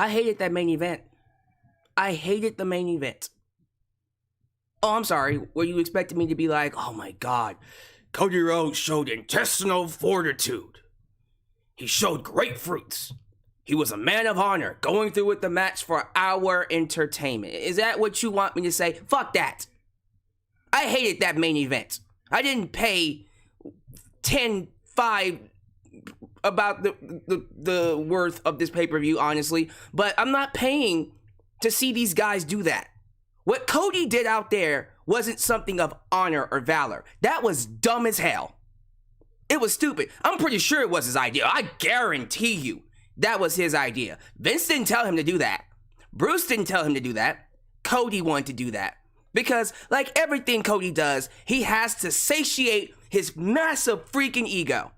I hated that main event. I hated the main event. Oh, I'm sorry. Were you expecting me to be like, oh my God, Cody Rhodes showed intestinal fortitude. He showed grapefruits. He was a man of honor, going through with the match for our entertainment. Is that what you want me to say? Fuck that. I hated that main event. I didn't pay 10-5 about the worth of this pay-per-view, honestly. But I'm not paying to see these guys do that. What Cody did out there wasn't something of honor or valor. That was dumb as hell. It was stupid. I'm pretty sure it was his idea. I guarantee you that was his idea. Vince didn't tell him to do that. Bruce didn't tell him to do that. Cody wanted to do that. Because, like everything Cody does, he has to satiate his massive freaking ego.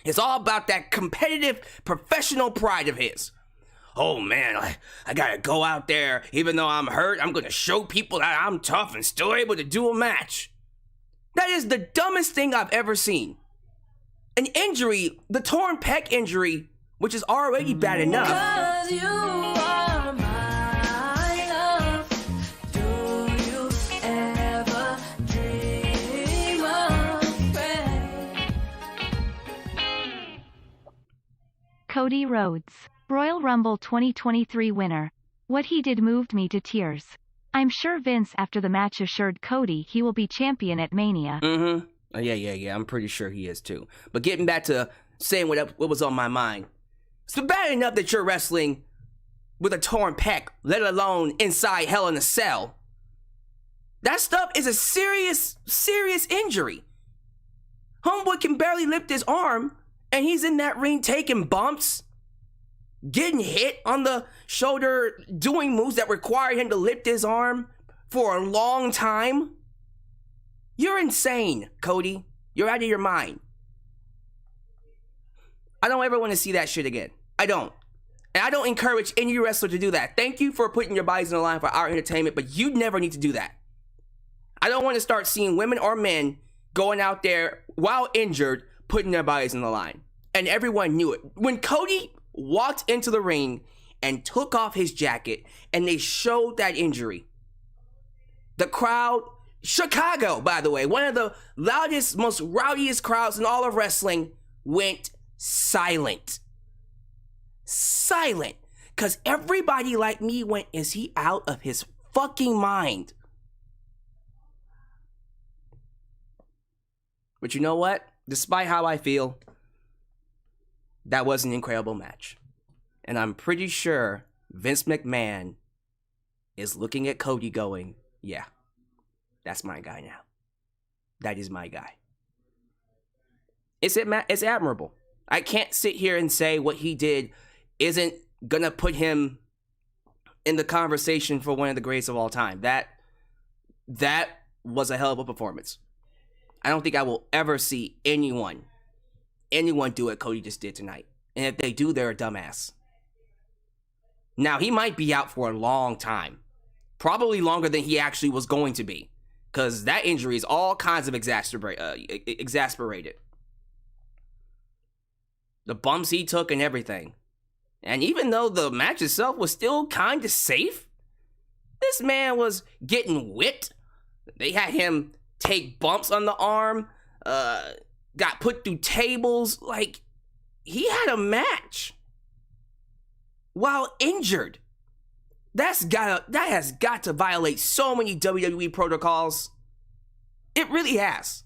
It's all about that competitive, professional pride of his. Oh man, I gotta go out there, even though I'm hurt, I'm gonna show people that I'm tough and still able to do a match. That is the dumbest thing I've ever seen. An injury, the torn pec injury, which is already bad enough. 'Cause you are my love. Do you ever dream of prayer? Cody Rhodes, Royal Rumble 2023 winner. What he did moved me to tears. I'm sure Vince after the match assured Cody he will be champion at Mania. Yeah, I'm pretty sure he is too. But getting back to saying what was on my mind. It's bad enough that you're wrestling with a torn pec, let alone inside Hell in a Cell. That stuff is a serious injury. Homeboy can barely lift his arm, and he's in that ring taking bumps, getting hit on the shoulder, doing moves that require him to lift his arm for a long time. You're insane, Cody. You're out of your mind. I don't ever want to see that shit again. I don't. And I don't encourage any wrestler to do that. Thank you for putting your bodies on the line for our entertainment, but you never need to do that. I don't want to start seeing women or men going out there while injured, putting their bodies on the line. And everyone knew it. When Cody walked into the ring and took off his jacket and they showed that injury, the crowd, Chicago, by the way, one of the loudest, most rowdiest crowds in all of wrestling, went silent. Silent. Because everybody like me went, is he out of his fucking mind? But you know what? Despite how I feel, that was an incredible match. And I'm pretty sure Vince McMahon is looking at Cody going, yeah, that's my guy now. That is my guy. It's admirable. I can't sit here and say what he did isn't gonna put him in the conversation for one of the greatest of all time. That was a hell of a performance. I don't think I will ever see anyone do what Cody just did tonight. And if they do, they're a dumbass. Now, he might be out for a long time. Probably longer than he actually was going to be. Because that injury is all kinds of exasperated. The bumps he took and everything. And even though the match itself was still kind of safe, this man was getting whipped. They had him take bumps on the arm, got put through tables. Like, he had a match while injured. That has got to violate so many WWE protocols. It really has.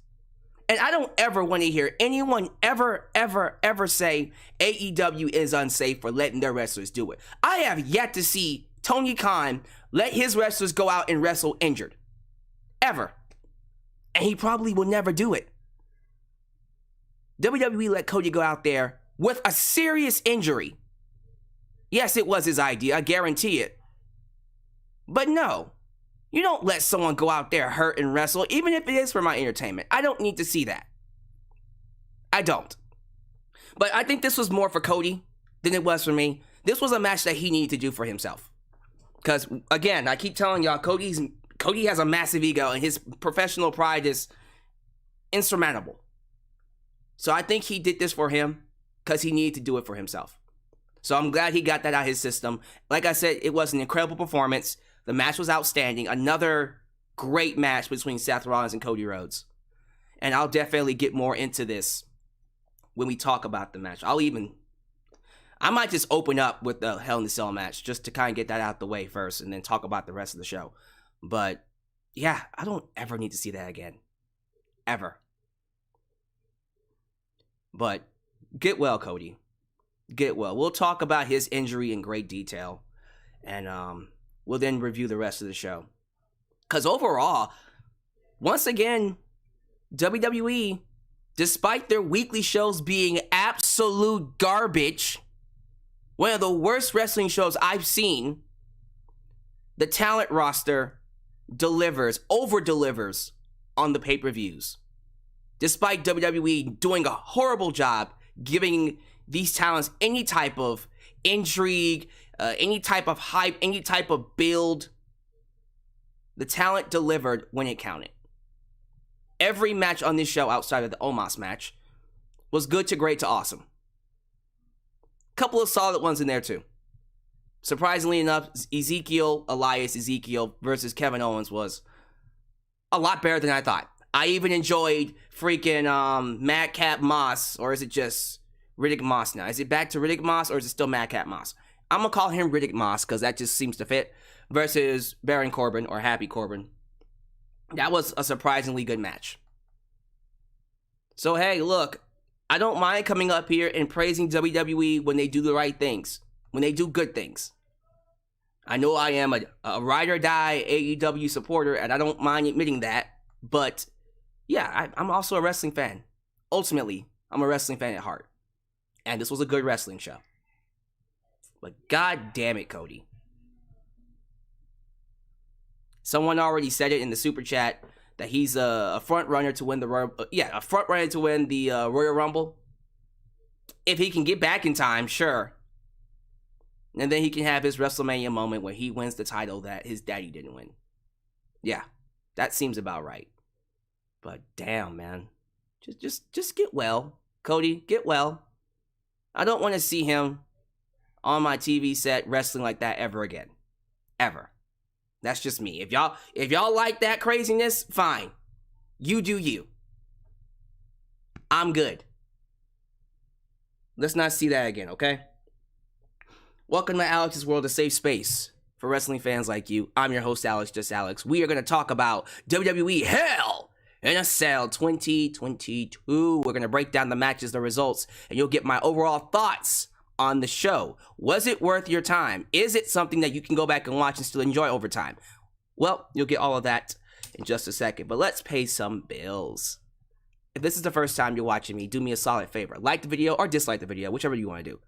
And I don't ever want to hear anyone ever say AEW is unsafe for letting their wrestlers do it. I have yet to see Tony Khan let his wrestlers go out and wrestle injured. Ever. And he probably will never do it. WWE let Cody go out there with a serious injury. Yes, it was his idea, I guarantee it. But no, you don't let someone go out there hurt and wrestle, even if it is for my entertainment. I don't need to see that. I don't. But I think this was more for Cody than it was for me. This was a match that he needed to do for himself. Because, again, I keep telling y'all, Cody has a massive ego, and his professional pride is insurmountable. So I think he did this for him because he needed to do it for himself. So I'm glad he got that out of his system. Like I said, it was an incredible performance. The match was outstanding. Another great match between Seth Rollins and Cody Rhodes. And I'll definitely get more into this when we talk about the match. I might just open up with the Hell in a Cell match just to kind of get that out the way first and then talk about the rest of the show. But yeah, I don't ever need to see that again. Ever. But get well, Cody. Get well. We'll talk about his injury in great detail. And we'll then review the rest of the show. Because overall, once again, WWE, despite their weekly shows being absolute garbage, one of the worst wrestling shows I've seen, the talent roster over-delivers on the pay-per-views. Despite WWE doing a horrible job giving these talents any type of intrigue, any type of hype, any type of build, the talent delivered when it counted. Every match on this show outside of the Omos match was good to great to awesome. Couple of solid ones in there too. Surprisingly enough, Elias Ezekiel versus Kevin Owens was a lot better than I thought. I even enjoyed freaking Madcap Moss, or is it just Riddick Moss now? Is it back to Riddick Moss, or is it still Madcap Moss? I'm gonna call him Riddick Moss because that just seems to fit. Versus Baron Corbin or Happy Corbin. That was a surprisingly good match. So hey, look, I don't mind coming up here and praising WWE when they do the right things, when they do good things. I know I am a ride or die AEW supporter, and I don't mind admitting that, but yeah, I'm also a wrestling fan. Ultimately, I'm a wrestling fan at heart. And this was a good wrestling show. But god damn it, Cody. Someone already said it in the super chat that he's a front runner to win the Royal Rumble. If he can get back in time, sure. And then he can have his WrestleMania moment where he wins the title that his daddy didn't win. Yeah, that seems about right. But damn, man. Just get well. Cody, get well. I don't want to see him on my TV set wrestling like that ever again. Ever. That's just me. If y'all like that craziness, fine. You do you. I'm good. Let's not see that again, okay? Welcome to Alex's World, a safe space for wrestling fans like you. I'm your host, Alex, just Alex. We are going to talk about WWE Hell in a Cell 2022. We're going to break down the matches, the results, and you'll get my overall thoughts on the show. Was it worth your time? Is it something that you can go back and watch and still enjoy over time? Well, you'll get all of that in just a second, but let's pay some bills. If this is the first time you're watching me, do me a solid favor. Like the video or dislike the video, whichever you want to do.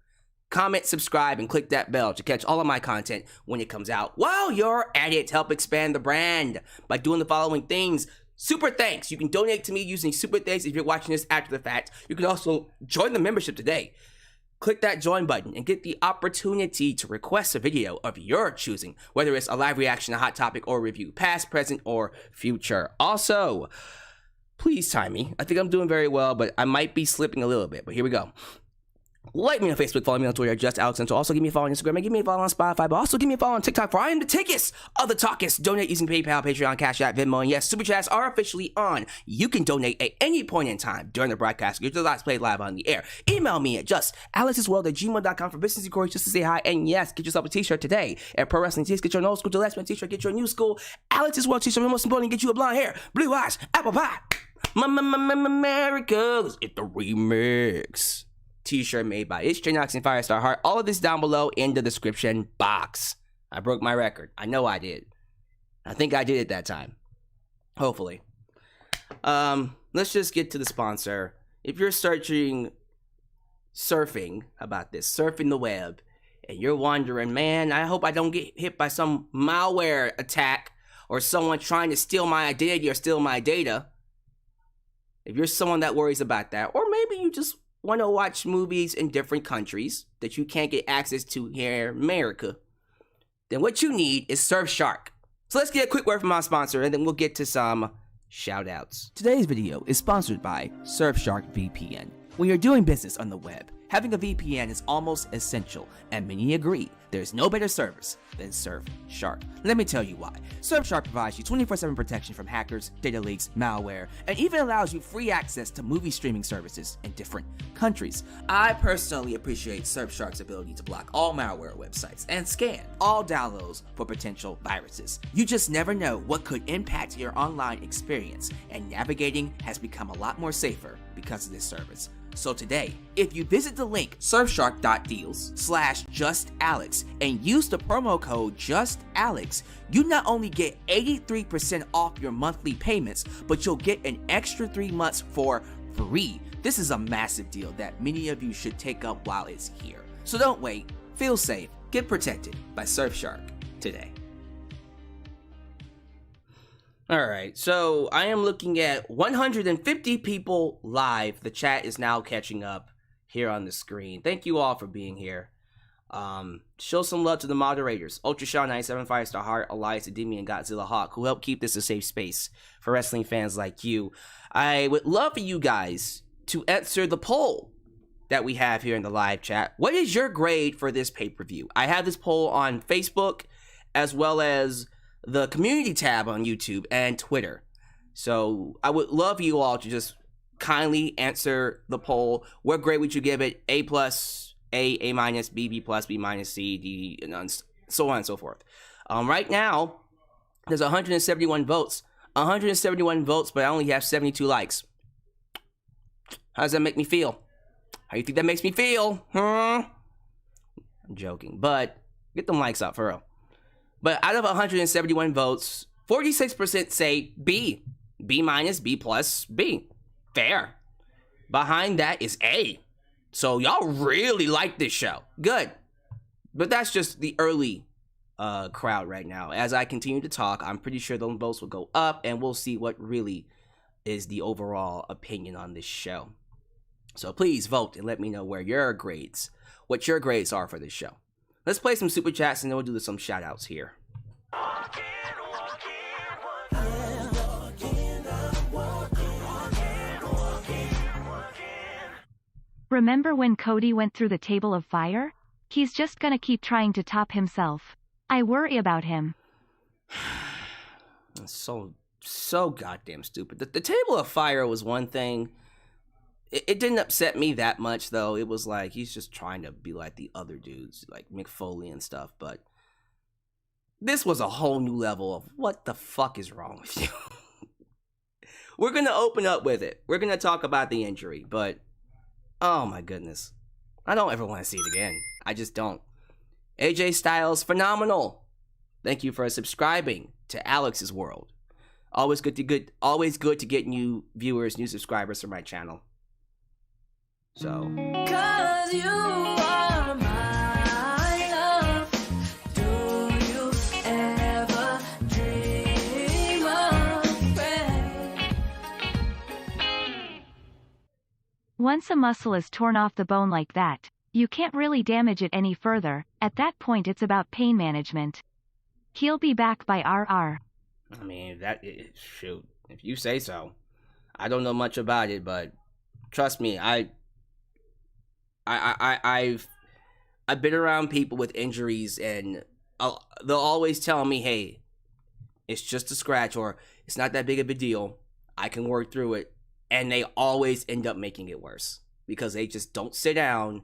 Comment, subscribe, and click that bell to catch all of my content when it comes out. While you're at it, help expand the brand by doing the following things. Super thanks. You can donate to me using Super Thanks if you're watching this after the fact. You can also join the membership today. Click that join button and get the opportunity to request a video of your choosing, whether it's a live reaction, a hot topic, or review, past, present, or future. Also, please time me. I think I'm doing very well, but I might be slipping a little bit, but here we go. Like me on Facebook, follow me on Twitter, just Alex, and also give me a follow on Instagram, and give me a follow on Spotify, but also give me a follow on TikTok, for I am the tickest of the talkest. Donate using PayPal, Patreon, Cash App, Venmo, and yes, Super Chats are officially on. You can donate at any point in time during the broadcast. Get your thoughts played live on the air. Email me at justalexsworld@gmail.com for business inquiries, just to say hi, and yes, get yourself a t-shirt today at Pro Wrestling Tees. Get your old school Gillespie t-shirt, get your new school Alex's World t-shirt, and most importantly, get you a blonde hair, blue eyes, apple pie. America, let's get the remix t-shirt made by It's Janox and Firestar Heart. All of this down below in the description box. I broke my record. I know I did. I think I did it that time. Hopefully. Let's just get to the sponsor. If you're surfing about this, surfing the web, and you're wondering, man, I hope I don't get hit by some malware attack or someone trying to steal my identity or steal my data. If you're someone that worries about that, or maybe you just want to watch movies in different countries that you can't get access to here in America, then what you need is Surfshark. So let's get a quick word from our sponsor, and then we'll get to some shout outs. Today's video is sponsored by Surfshark VPN. When you're doing business on the web, Having a VPN is almost essential, and many agree there's no better service than Surfshark. Let me tell you why. Surfshark provides you 24/7 protection from hackers, data leaks, malware, and even allows you free access to movie streaming services in different countries. I personally appreciate Surfshark's ability to block all malware websites and scan all downloads for potential viruses. You just never know what could impact your online experience, and navigating has become a lot more safer because of this service. So today, if you visit the link surfshark.deals/justalex and use the promo code JUSTALEX, you not only get 83% off your monthly payments, but you'll get an extra 3 months for free. This is a massive deal that many of you should take up while it's here. So don't wait, feel safe, get protected by Surfshark today. Alright, so I am looking at 150 people live. The chat is now catching up here on the screen. Thank you all for being here. Show some love to the moderators. Ultra Shaw 97, Firestar Heart, Alyx, Ademi, and Godzilla Hawk, who help keep this a safe space for wrestling fans like you. I would love for you guys to answer the poll that we have here in the live chat. What is your grade for this pay-per-view? I have this poll on Facebook as well as the community tab on YouTube and Twitter. So I would love you all to just kindly answer the poll. What grade would you give it? A+, A minus, B, B+, B minus, C, D, and so on and so forth. Right now, there's 171 votes. 171 votes, but I only have 72 likes. How does that make me feel? How do you think that makes me feel? I'm joking, but get them likes up for real. But out of 171 votes, 46% say B. B minus, B plus, B. Fair. Behind that is A. So y'all really like this show. Good. But that's just the early crowd right now. As I continue to talk, I'm pretty sure those votes will go up, and we'll see what really is the overall opinion on this show. So please vote and let me know what your grades are for this show. Let's play some super chats and then we'll do some shout outs here. Remember when Cody went through the table of fire? He's just gonna keep trying to top himself. I worry about him. So goddamn stupid. The table of fire was one thing. It didn't upset me that much, though. It was like, he's just trying to be like the other dudes, like Mick Foley and stuff. But this was a whole new level of what the fuck is wrong with you? We're going to open up with it. We're going to talk about the injury, but oh my goodness. I don't ever want to see it again. I just don't. AJ Styles, phenomenal. Thank you for subscribing to Alex's World. Always good to get new viewers, new subscribers for my channel. So, 'cause you are my love, do you ever dream of friend? Once a muscle is torn off the bone like that, you can't really damage it any further. At that point it's about pain management. He'll be back by RR. I mean, shoot, if you say so. I don't know much about it, but trust me, I've been around people with injuries, and they'll always tell me, hey, it's just a scratch, or it's not that big of a deal. I can work through it. And they always end up making it worse because they just don't sit down,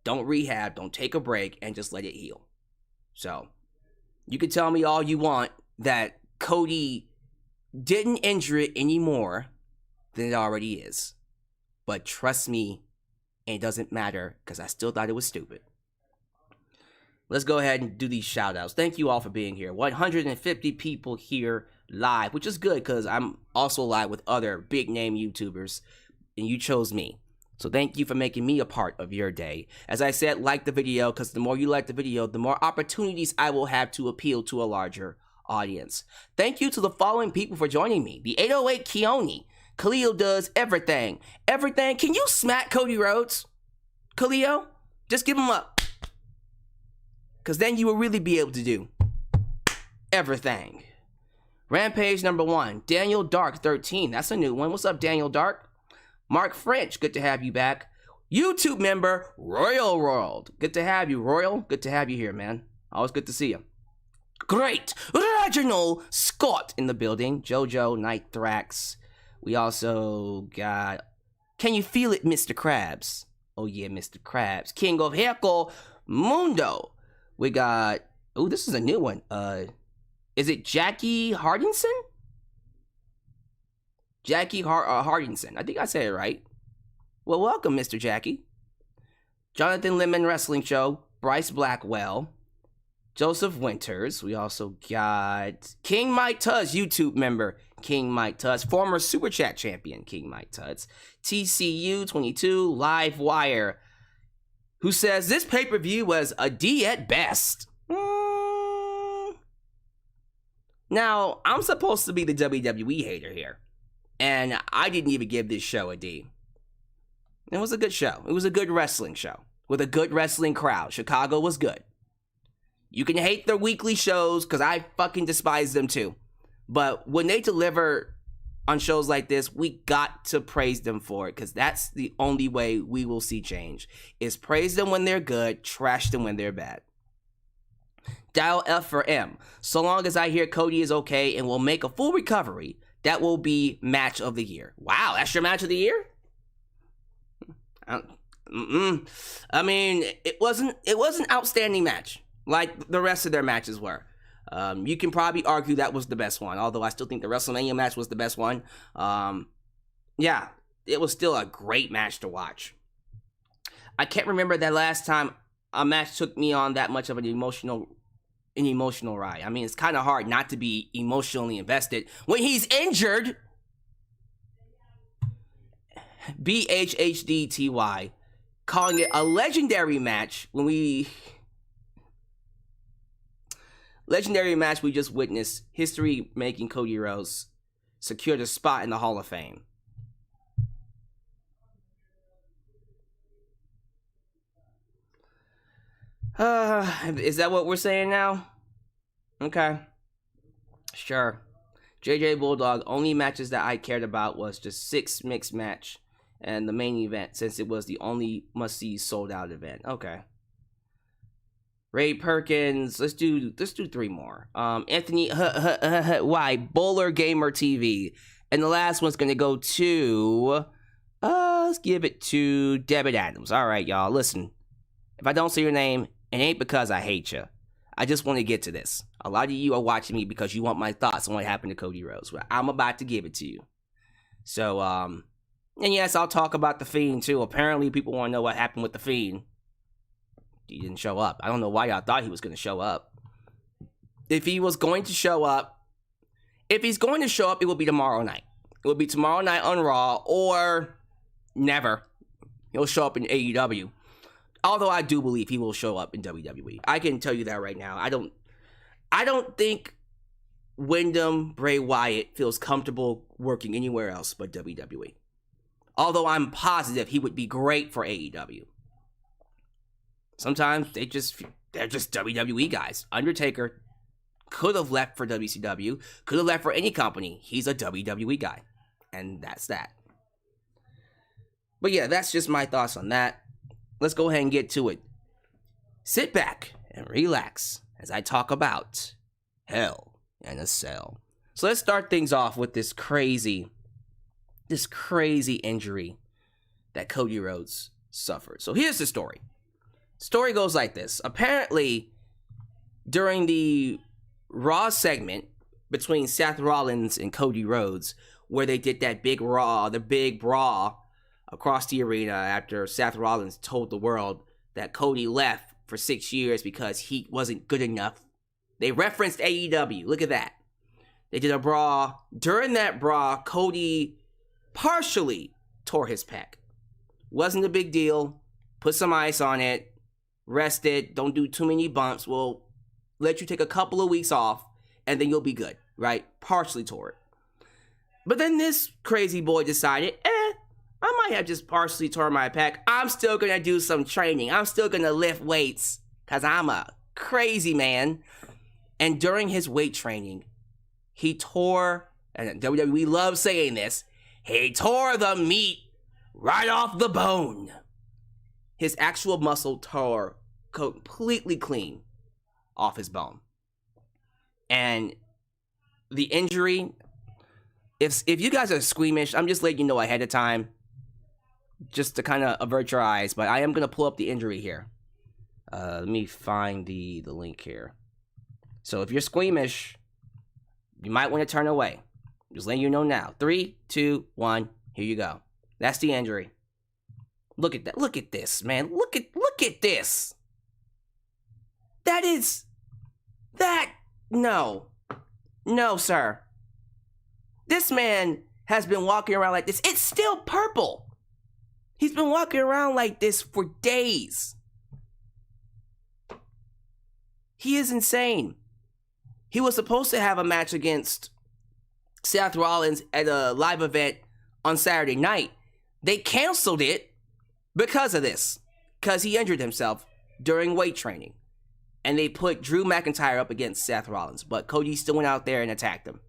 don't rehab, don't take a break, and just let it heal. So you can tell me all you want that Cody didn't injure it any more than it already is. But trust me, it doesn't matter because I still thought it was stupid. Let's go ahead and do these shout outs. Thank you all for being here. 150 people here live, which is good because I'm also live with other big name YouTubers, and you chose me. So thank you for making me a part of your day. As I said, like the video, because the more you like the video, the more opportunities I will have to appeal to a larger audience. Thank you to the following people for joining me. The 808 Keone. Khalil does everything. Everything. Can you smack Cody Rhodes? Khalil? Just give him up. Because then you will really be able to do everything. Rampage number 1. Daniel Dark 13. That's a new one. What's up, Daniel Dark? Mark French. Good to have you back. YouTube member, Royal World. Good to have you, Royal. Good to have you here, man. Always good to see you. Great. Reginald Scott in the building. Jojo, Night Thrax. We also got... Can you feel it, Mr. Krabs? Oh, yeah, Mr. Krabs. King of Heckle, Mundo. We got... Oh, this is a new one. Is it Jackie Hardinson? Jackie Hardinson. I think I said it right. Well, welcome, Mr. Jackie. Jonathan Lemon Wrestling Show. Bryce Blackwell. Joseph Winters. We also got King Mike Tuds, YouTube member. King Mike Tuds. Former Super Chat champion, King Mike Tuds. TCU22 Live Wire. Who says this pay-per-view was a D at best. Now, I'm supposed to be the WWE hater here. And I didn't even give this show a D. It was a good show. It was a good wrestling show. With a good wrestling crowd. Chicago was good. You can hate their weekly shows, because I fucking despise them too. But when they deliver on shows like this, we got to praise them for it, because that's the only way we will see change. Is praise them when they're good, trash them when they're bad. Dial F for M. So long as I hear Cody is okay and will make a full recovery, that will be match of the year. Wow, that's your match of the year? I mean, it wasn't an outstanding match like the rest of their matches were. You can probably argue that was the best one, although I still think the WrestleMania match was the best one. Yeah, it was still a great match to watch. I can't remember that last time a match took me on that much of an emotional ride. I mean, it's kind of hard not to be emotionally invested when he's injured. BHHDTY calling it a legendary match we just witnessed. History making Cody Rhodes secured a spot in the Hall of Fame. Is that what we're saying now? Okay. Sure. JJ Bulldog, only matches that I cared about was just 6 mixed match and the main event, since it was the only must-see sold-out event. Okay. Ray Perkins, let's do 3 more. Anthony why Bowler Gamer TV, and the last one's gonna go to let's give it to David Adams. All right, y'all, listen. If I don't say your name, it ain't because I hate you. I just want to get to this. A lot of you are watching me because you want my thoughts on what happened to Cody Rhodes. Well, I'm about to give it to you. So, and yes, I'll talk about The Fiend too. Apparently, people want to know what happened with The Fiend. He didn't show up. I don't know why y'all thought he was going to show up. If he was going to show up, if he's going to show up, it will be tomorrow night. It will be tomorrow night on Raw, or never. He'll show up in AEW. Although I do believe he will show up in WWE. I can tell you that right now. I don't think Wyndham Bray Wyatt feels comfortable working anywhere else but WWE. Although I'm positive he would be great for AEW. Sometimes they're just WWE guys. Undertaker could have left for WCW, could have left for any company. He's a WWE guy. And that's that. But yeah, that's just my thoughts on that. Let's go ahead and get to it. Sit back and relax as I talk about Hell in a Cell. So let's start things off with this crazy injury that Cody Rhodes suffered. So here's the story. Story goes like this. Apparently, during the Raw segment between Seth Rollins and Cody Rhodes, where they did that big brawl across the arena after Seth Rollins told the world that Cody left for 6 years because he wasn't good enough. They referenced AEW. Look at that. They did a brawl. During that brawl, Cody partially tore his pec. Wasn't a big deal. Put some ice on it. Rest it. Don't do too many bumps. We'll let you take a couple of weeks off, and then you'll be good, right? Partially tore it. But then this crazy boy decided, I might have just partially torn my pec. I'm still going to do some training. I'm still going to lift weights because I'm a crazy man. And during his weight training, he tore, and WWE loves saying this, he tore the meat right off the bone. his actual muscle tore completely clean off his bone. And the injury, if you guys are squeamish, I'm just letting you know ahead of time, just to kind of avert your eyes, but I am going to pull up the injury here. Let me find the link here. So if you're squeamish, you might want to turn away. Just letting you know now. 3, 2, 1, here you go. That's the injury. Look at that. Look at this, man. Look at this. No, sir. This man has been walking around like this. It's still purple. He's been walking around like this for days. He is insane. He was supposed to have a match against Seth Rollins at a live event on Saturday night. They canceled it because of this. Because he injured himself during weight training. And they put Drew McIntyre up against Seth Rollins. But Cody still went out there and attacked him.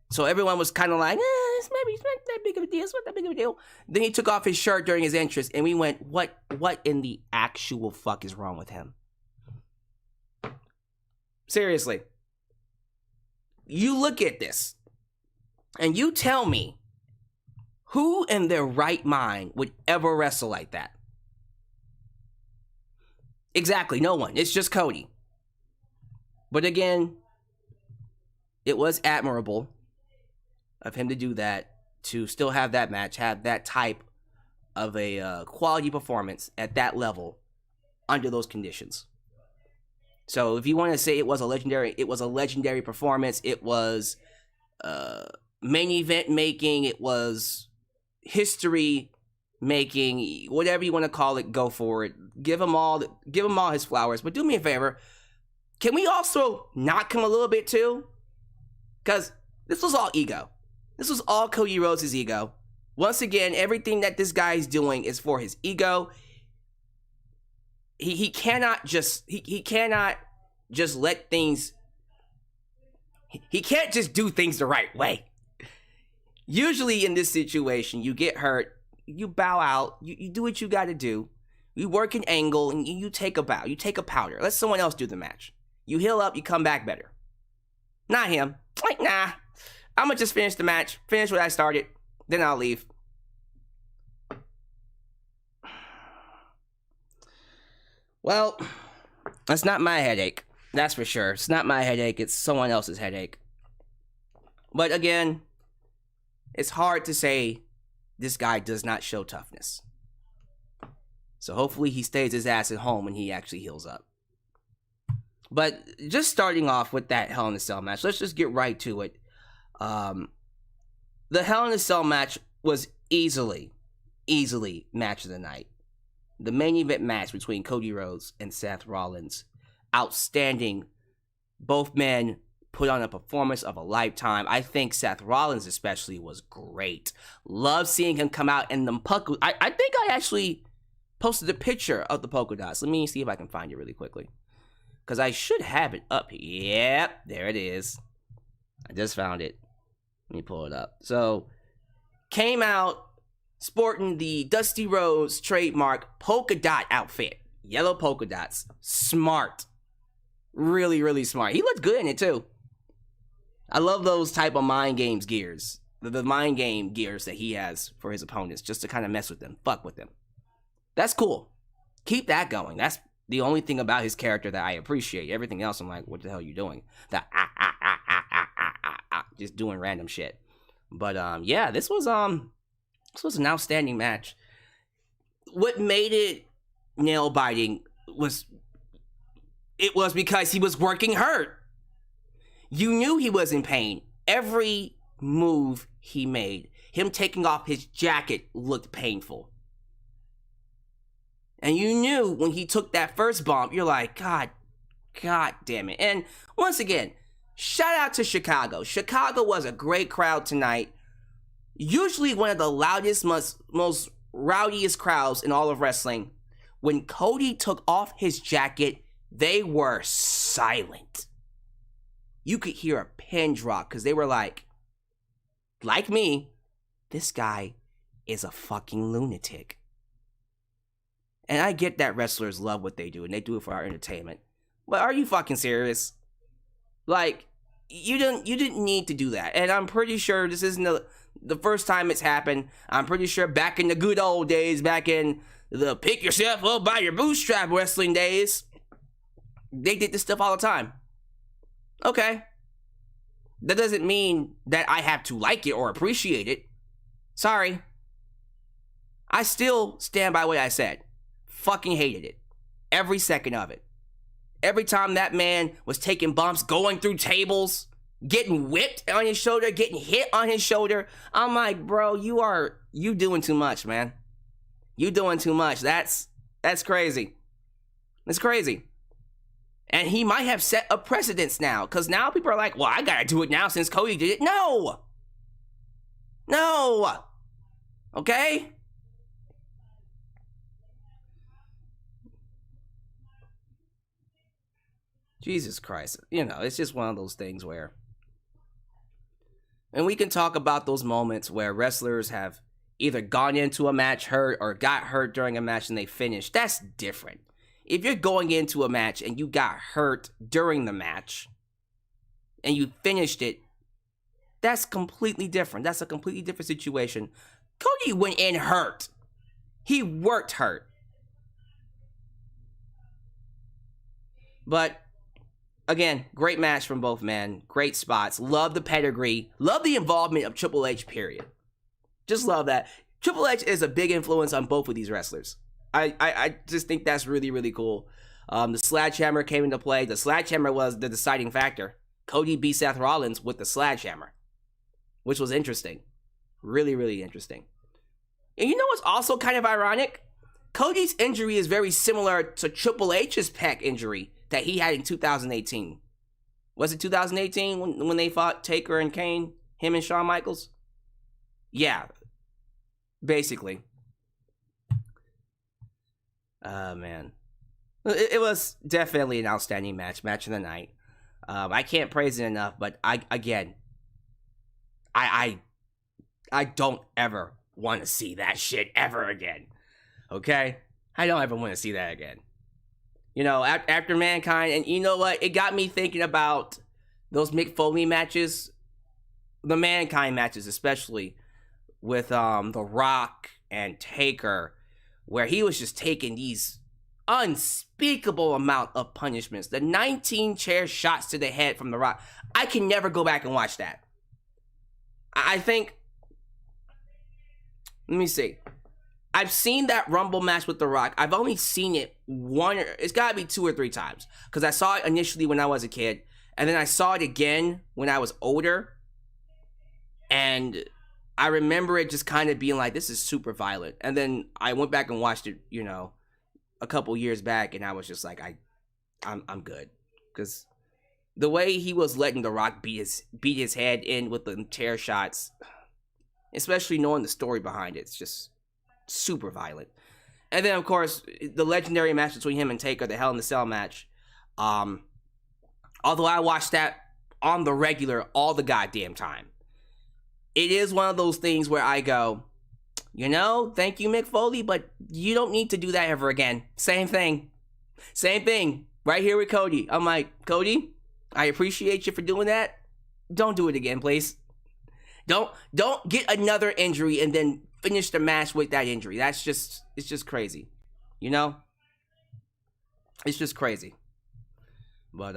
So everyone was kind of like, it's not that big of a deal. It's not that big of a deal. Then he took off his shirt during his entrance. And we went, what in the actual fuck is wrong with him? Seriously. You look at this. And you tell me, who in their right mind would ever wrestle like that? Exactly, no one. It's just Cody. But again, it was admirable of him to do that, to still have that match, have that type of a quality performance at that level under those conditions. So if you want to say it was a legendary performance, it was main event making, it was history making, whatever you want to call it, go for it. Give him all his flowers. But do me a favor, can we also knock him a little bit too? Because this was all ego. This was all Cody Rhodes' ego. Once again, everything that this guy is doing is for his ego. He cannot just let things. He can't just do things the right way. Usually in this situation, you get hurt, you bow out, you do what you got to do. You work an angle and you take a bow, you take a powder. Let someone else do the match. You heal up, you come back better. Not him. Like, nah. I'm gonna just finish the match, finish what I started, then I'll leave. Well, that's not my headache. That's for sure. It's not my headache. It's someone else's headache. But again, it's hard to say this guy does not show toughness. So hopefully he stays his ass at home and he actually heals up. But just starting off with that Hell in a Cell match, let's just get right to it. The Hell in a Cell match was easily match of the night. The main event match between Cody Rhodes and Seth Rollins. Outstanding. Both men put on a performance of a lifetime. I think Seth Rollins especially was great. Love seeing him come out in them polka. I think I actually posted a picture of the polka dots. Let me see if I can find it really quickly. Because I should have it up here. Yep, there it is. I just found it. Let me pull it up. So, came out sporting the Dusty Rhodes trademark polka dot outfit. Yellow polka dots. Smart. Really, really smart. He looked good in it too. I love those type of mind games gears. The mind game gears that he has for his opponents, just to kind of mess with them, fuck with them. That's cool. Keep that going. That's the only thing about his character that I appreciate. Everything else, I'm like, what the hell are you doing? Just doing random shit. But yeah, this was an outstanding match. What made it nail biting was because he was working hurt. You knew he was in pain. Every move he made, him taking off his jacket looked painful. And you knew when he took that first bump, you're like, God damn it. And once again, shout out to Chicago. Chicago was a great crowd tonight. Usually one of the loudest, most rowdiest crowds in all of wrestling. When Cody took off his jacket, they were silent. You could hear a pin drop because they were like me, this guy is a fucking lunatic. And I get that wrestlers love what they do and they do it for our entertainment. But are you fucking serious? Like, you didn't need to do that. And I'm pretty sure this isn't the first time it's happened. I'm pretty sure back in the good old days, back in the pick yourself up by your bootstrap wrestling days, they did this stuff all the time. Okay. That doesn't mean that I have to like it or appreciate it. Sorry. I still stand by what I said. Fucking hated it. Every second of it. Every time that man was taking bumps, going through tables, getting whipped on his shoulder, getting hit on his shoulder, I'm like, bro, you doing too much, man. You doing too much. That's crazy. It's crazy. And he might have set a precedence now, because now people are like, well, I gotta do it now since Cody did it. No! No! Okay? Jesus Christ. You know, it's just one of those things where... And we can talk about those moments where wrestlers have either gone into a match hurt or got hurt during a match and they finished. That's different. If you're going into a match and you got hurt during the match and you finished it, that's completely different. That's a completely different situation. Cody went in hurt. He worked hurt. But again, great match from both men. Great spots. Love the pedigree. Love the involvement of Triple H, period. Just love that. Triple H is a big influence on both of these wrestlers. I just think that's really, really cool. The sledgehammer came into play. The sledgehammer was the deciding factor. Cody beat Seth Rollins with the sledgehammer, which was interesting. Really, really interesting. And you know what's also kind of ironic? Cody's injury is very similar to Triple H's pec injury that he had in 2018. Was it 2018 when they fought Taker and Kane? Him and Shawn Michaels? Yeah. Basically. Man. It was definitely an outstanding match of the night. I can't praise it enough, but I don't ever want to see that shit ever again. Okay? I don't ever want to see that again. You know, after Mankind, and you know what? It got me thinking about those Mick Foley matches, the Mankind matches especially, with The Rock and Taker, where he was just taking these unspeakable amount of punishments. The 19 chair shots to the head from The Rock. I can never go back and watch that. I think, let me see. I've seen that Rumble match with The Rock. I've only seen it it's gotta be 2 or 3 times. Because I saw it initially when I was a kid. And then I saw it again when I was older. And I remember it just kind of being like, this is super violent. And then I went back and watched it, you know, a couple years back, and I was just like, I'm good. Because the way he was letting The Rock beat his head in with the chair shots, especially knowing the story behind it, it's just super violent. And then, of course, the legendary match between him and Taker, the Hell in the Cell match. Although I watched that on the regular all the goddamn time, it is one of those things where I go, you know, thank you, Mick Foley, but you don't need to do that ever again. Same thing. Same thing. Right here with Cody. I'm like, Cody, I appreciate you for doing that. Don't do it again, please. Don't get another injury and then finish the match with that injury. It's just crazy. You know? It's just crazy. But,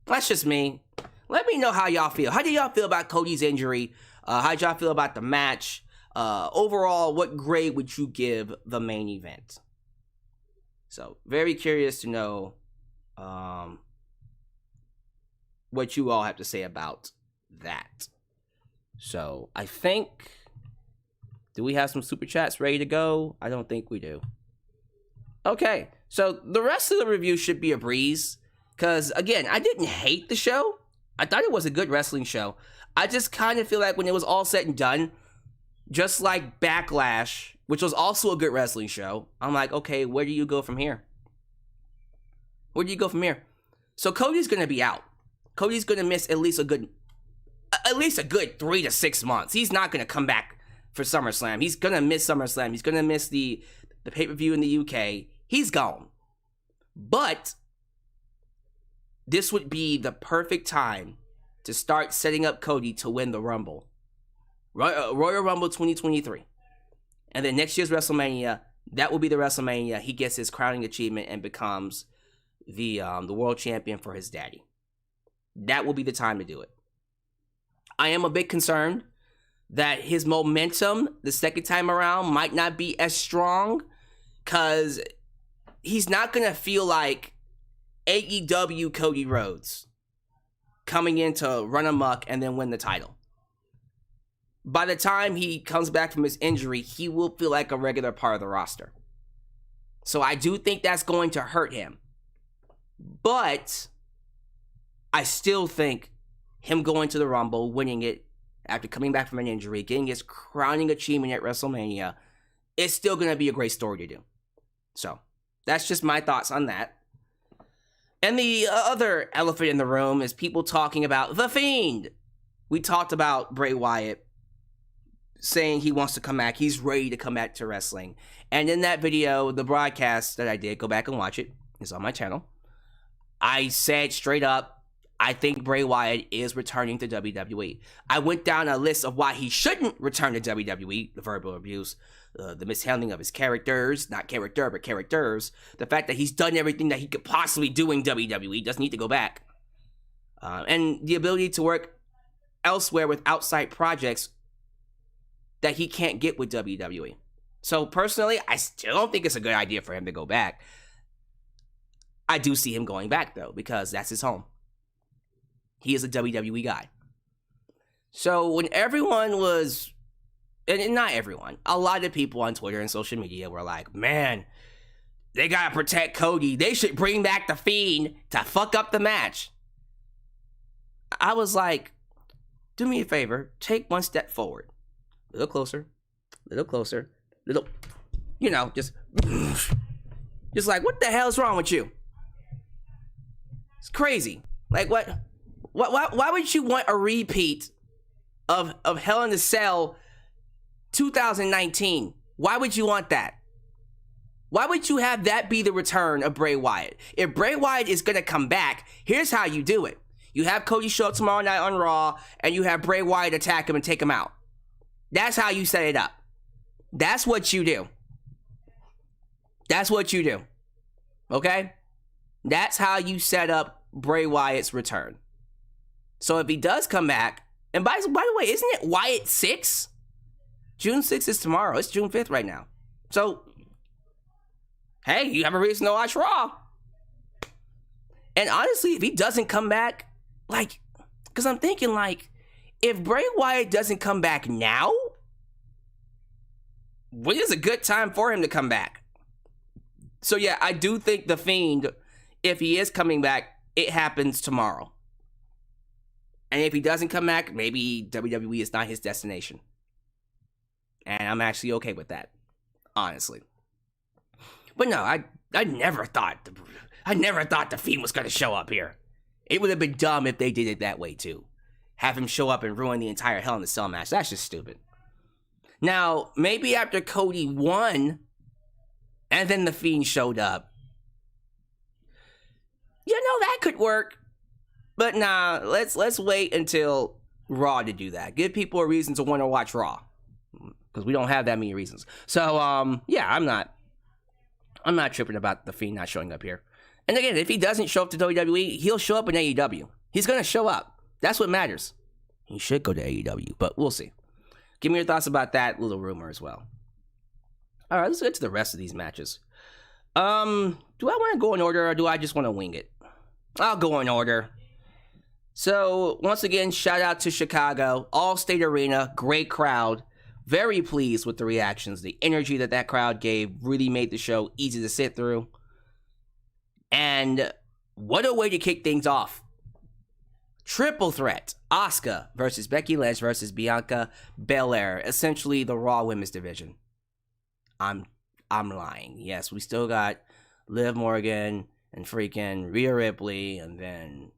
that's just me. Let me know how y'all feel. How do y'all feel about Cody's injury? How y'all feel about the match? Overall, what grade would you give the main event? So, very curious to know what you all have to say about that. So, I think... Do we have some super chats ready to go? I don't think we do. Okay, so the rest of the review should be a breeze. Because, again, I didn't hate the show. I thought it was a good wrestling show. I just kind of feel like when it was all said and done, just like Backlash, which was also a good wrestling show, I'm like, okay, where do you go from here? Where do you go from here? So Cody's going to be out. Cody's going to miss at least a good 3 to 6 months. He's not going to come back for SummerSlam. He's going to miss SummerSlam. He's going to miss the pay-per-view in the UK. he's gone. But this would be the perfect time to start setting up Cody to win the Rumble. Royal Rumble 2023. And then next year's WrestleMania, that will be the WrestleMania he gets his crowning achievement and becomes the world champion for his daddy. That will be the time to do it. I am a bit concerned that his momentum the second time around might not be as strong, because he's not going to feel like AEW Cody Rhodes coming in to run amok and then win the title. By the time he comes back from his injury, he will feel like a regular part of the roster. So I do think that's going to hurt him. But I still think him going to the Rumble, winning it after coming back from an injury, getting his crowning achievement at WrestleMania, is still going to be a great story to do. So that's just my thoughts on that. And the other elephant in the room is people talking about The Fiend. We talked about Bray Wyatt saying he wants to come back. He's ready to come back to wrestling. And in that video, the broadcast that I did, go back and watch it. It's on my channel. I said straight up, I think Bray Wyatt is returning to WWE. I went down a list of why he shouldn't return to WWE. The verbal abuse, the mishandling of his characters, not character, but characters. The fact that he's done everything that he could possibly do in WWE, doesn't need to go back. And the ability to work elsewhere with outside projects that he can't get with WWE. So personally, I still don't think it's a good idea for him to go back. I do see him going back though, because that's his home. He is a WWE guy. So when everyone was, and not everyone, a lot of people on Twitter and social media were like, man, they gotta protect Cody. They should bring back The Fiend to fuck up the match. I was like, do me a favor, take one step forward. A little closer, little, just like, what the hell is wrong with you? It's crazy. Like, why would you want a repeat of Hell in a Cell 2019? Why would you want that? Why would you have that be the return of Bray Wyatt? If Bray Wyatt is going to come back, here's how you do it. You have Cody show up tomorrow night on Raw, and you have Bray Wyatt attack him and take him out. That's how you set it up. That's what you do. That's what you do. Okay? That's how you set up Bray Wyatt's return. So if he does come back, and by the way, isn't it Wyatt 6? June 6th is tomorrow. It's June 5th right now. So, hey, you have a reason to watch Raw. And honestly, if he doesn't come back, because I'm thinking, if Bray Wyatt doesn't come back now, when is a good time for him to come back? So yeah, I do think The Fiend, if he is coming back, it happens tomorrow. And if he doesn't come back, maybe WWE is not his destination. And I'm actually okay with that, honestly. But no, I never thought The Fiend was going to show up here. It would have been dumb if they did it that way too. Have him show up and ruin the entire Hell in a Cell match. That's just stupid. Now, maybe after Cody won, and then The Fiend showed up, that could work. But nah, let's wait until Raw to do that. Give people a reason to want to watch Raw, because we don't have that many reasons. So yeah, I'm not tripping about The Fiend not showing up here. And again, if he doesn't show up to WWE, he'll show up in AEW. He's gonna show up. That's what matters. He should go to AEW, but we'll see. Give me your thoughts about that little rumor as well. All right, let's get to the rest of these matches. Do I want to go in order, or do I just want to wing it? I'll go in order. So, once again, shout out to Chicago. Allstate Arena, great crowd. Very pleased with the reactions. The energy that crowd gave really made the show easy to sit through. And what a way to kick things off. Triple threat. Asuka versus Becky Lynch versus Bianca Belair. Essentially the Raw Women's Division. I'm lying. Yes, we still got Liv Morgan and freaking Rhea Ripley, and then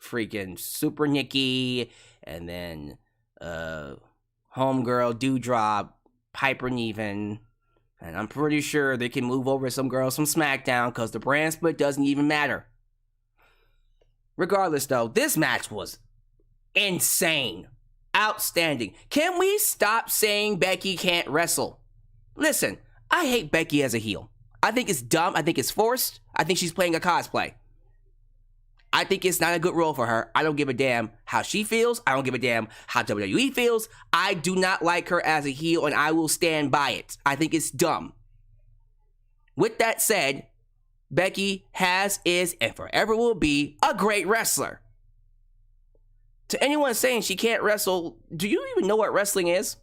freaking Super Nikki, and then Homegirl, Doudrop, Piper Niven, And I'm pretty sure they can move over some girls from SmackDown because the brand split doesn't even matter. Regardless, though, this match was insane. Outstanding. Can we stop saying Becky can't wrestle? Listen, I hate Becky as a heel. I think it's dumb. I think it's forced. I think she's playing a cosplay. I think it's not a good role for her. I don't give a damn how she feels. I don't give a damn how WWE feels. I do not like her as a heel, and I will stand by it. I think it's dumb. With that said, Becky is, and forever will be a great wrestler. To anyone saying she can't wrestle, do you even know what wrestling is?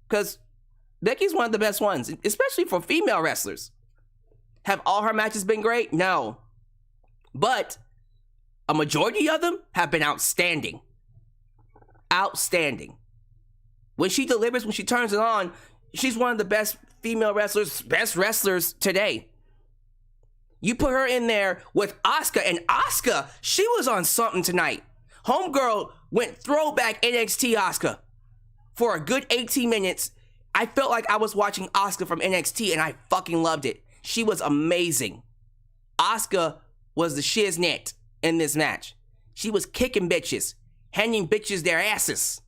Because Becky's one of the best ones, especially for female wrestlers. Have all her matches been great? No. But a majority of them have been outstanding. Outstanding. When she delivers, when she turns it on, she's one of the best female wrestlers, best wrestlers today. You put her in there with Asuka, and Asuka, she was on something tonight. Homegirl went throwback NXT Asuka for a good 18 minutes. I felt like I was watching Asuka from NXT, and I fucking loved it. She was amazing. Asuka was the shiznit in this match. She was kicking bitches, handing bitches their asses.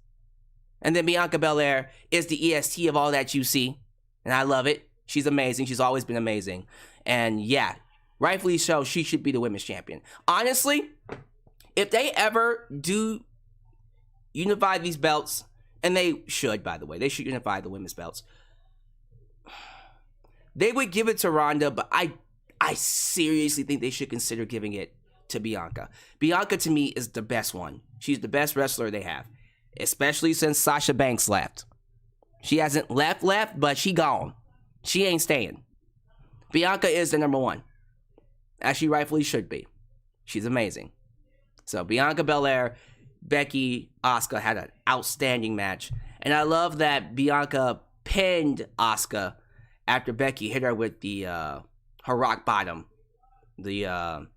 And then Bianca Belair is the EST of all that you see. And I love it. She's amazing. She's always been amazing. And yeah, rightfully so, she should be the women's champion. Honestly, if they ever do unify these belts, and they should, by the way, they should unify the women's belts, they would give it to Ronda, but I seriously think they should consider giving it to Bianca. Bianca, to me, is the best one. She's the best wrestler they have, especially since Sasha Banks left. She hasn't left, but she gone. She ain't staying. Bianca is the number one, as she rightfully should be. She's amazing. So Bianca Belair, Becky, Asuka had an outstanding match. And I love that Bianca pinned Asuka after Becky hit her with the her rock bottom. The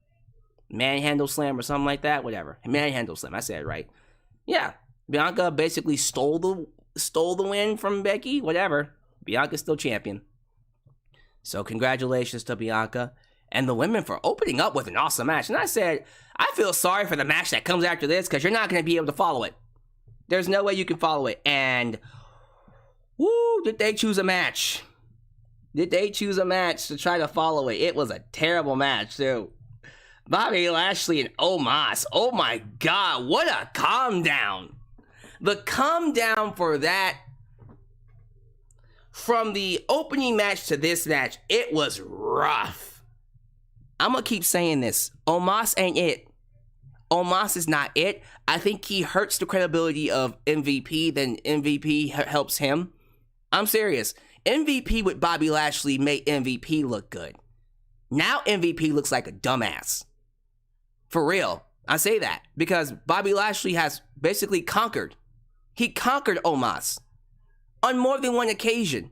manhandle slam or something like that. Whatever. Manhandle slam. I said it right. Yeah. Bianca basically stole the win from Becky. Whatever. Bianca's still champion. So congratulations to Bianca and the women for opening up with an awesome match. And I said, I feel sorry for the match that comes after this because you're not going to be able to follow it. There's no way you can follow it. And, woo, did they choose a match? Did they choose a match to try to follow it? It was a terrible match, too. Bobby Lashley and Omos. Oh, my God. What a calm down. The calm down for that, from the opening match to this match, it was rough. I'm going to keep saying this. Omos ain't it. Omos is not it. I think he hurts the credibility of MVP than MVP helps him. I'm serious. MVP with Bobby Lashley made MVP look good. Now MVP looks like a dumbass. For real. I say that because Bobby Lashley has basically conquered. He conquered Omos on more than one occasion.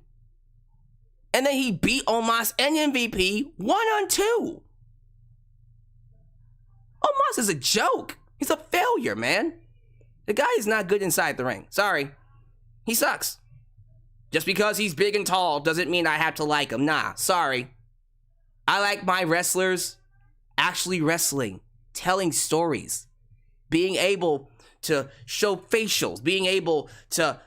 And then he beat Omos and MVP 1-on-2. Omos is a joke. He's a failure, man. The guy is not good inside the ring. Sorry. He sucks. Just because he's big and tall doesn't mean I have to like him. Nah, sorry. I like my wrestlers actually wrestling, telling stories, being able to show facials, being able to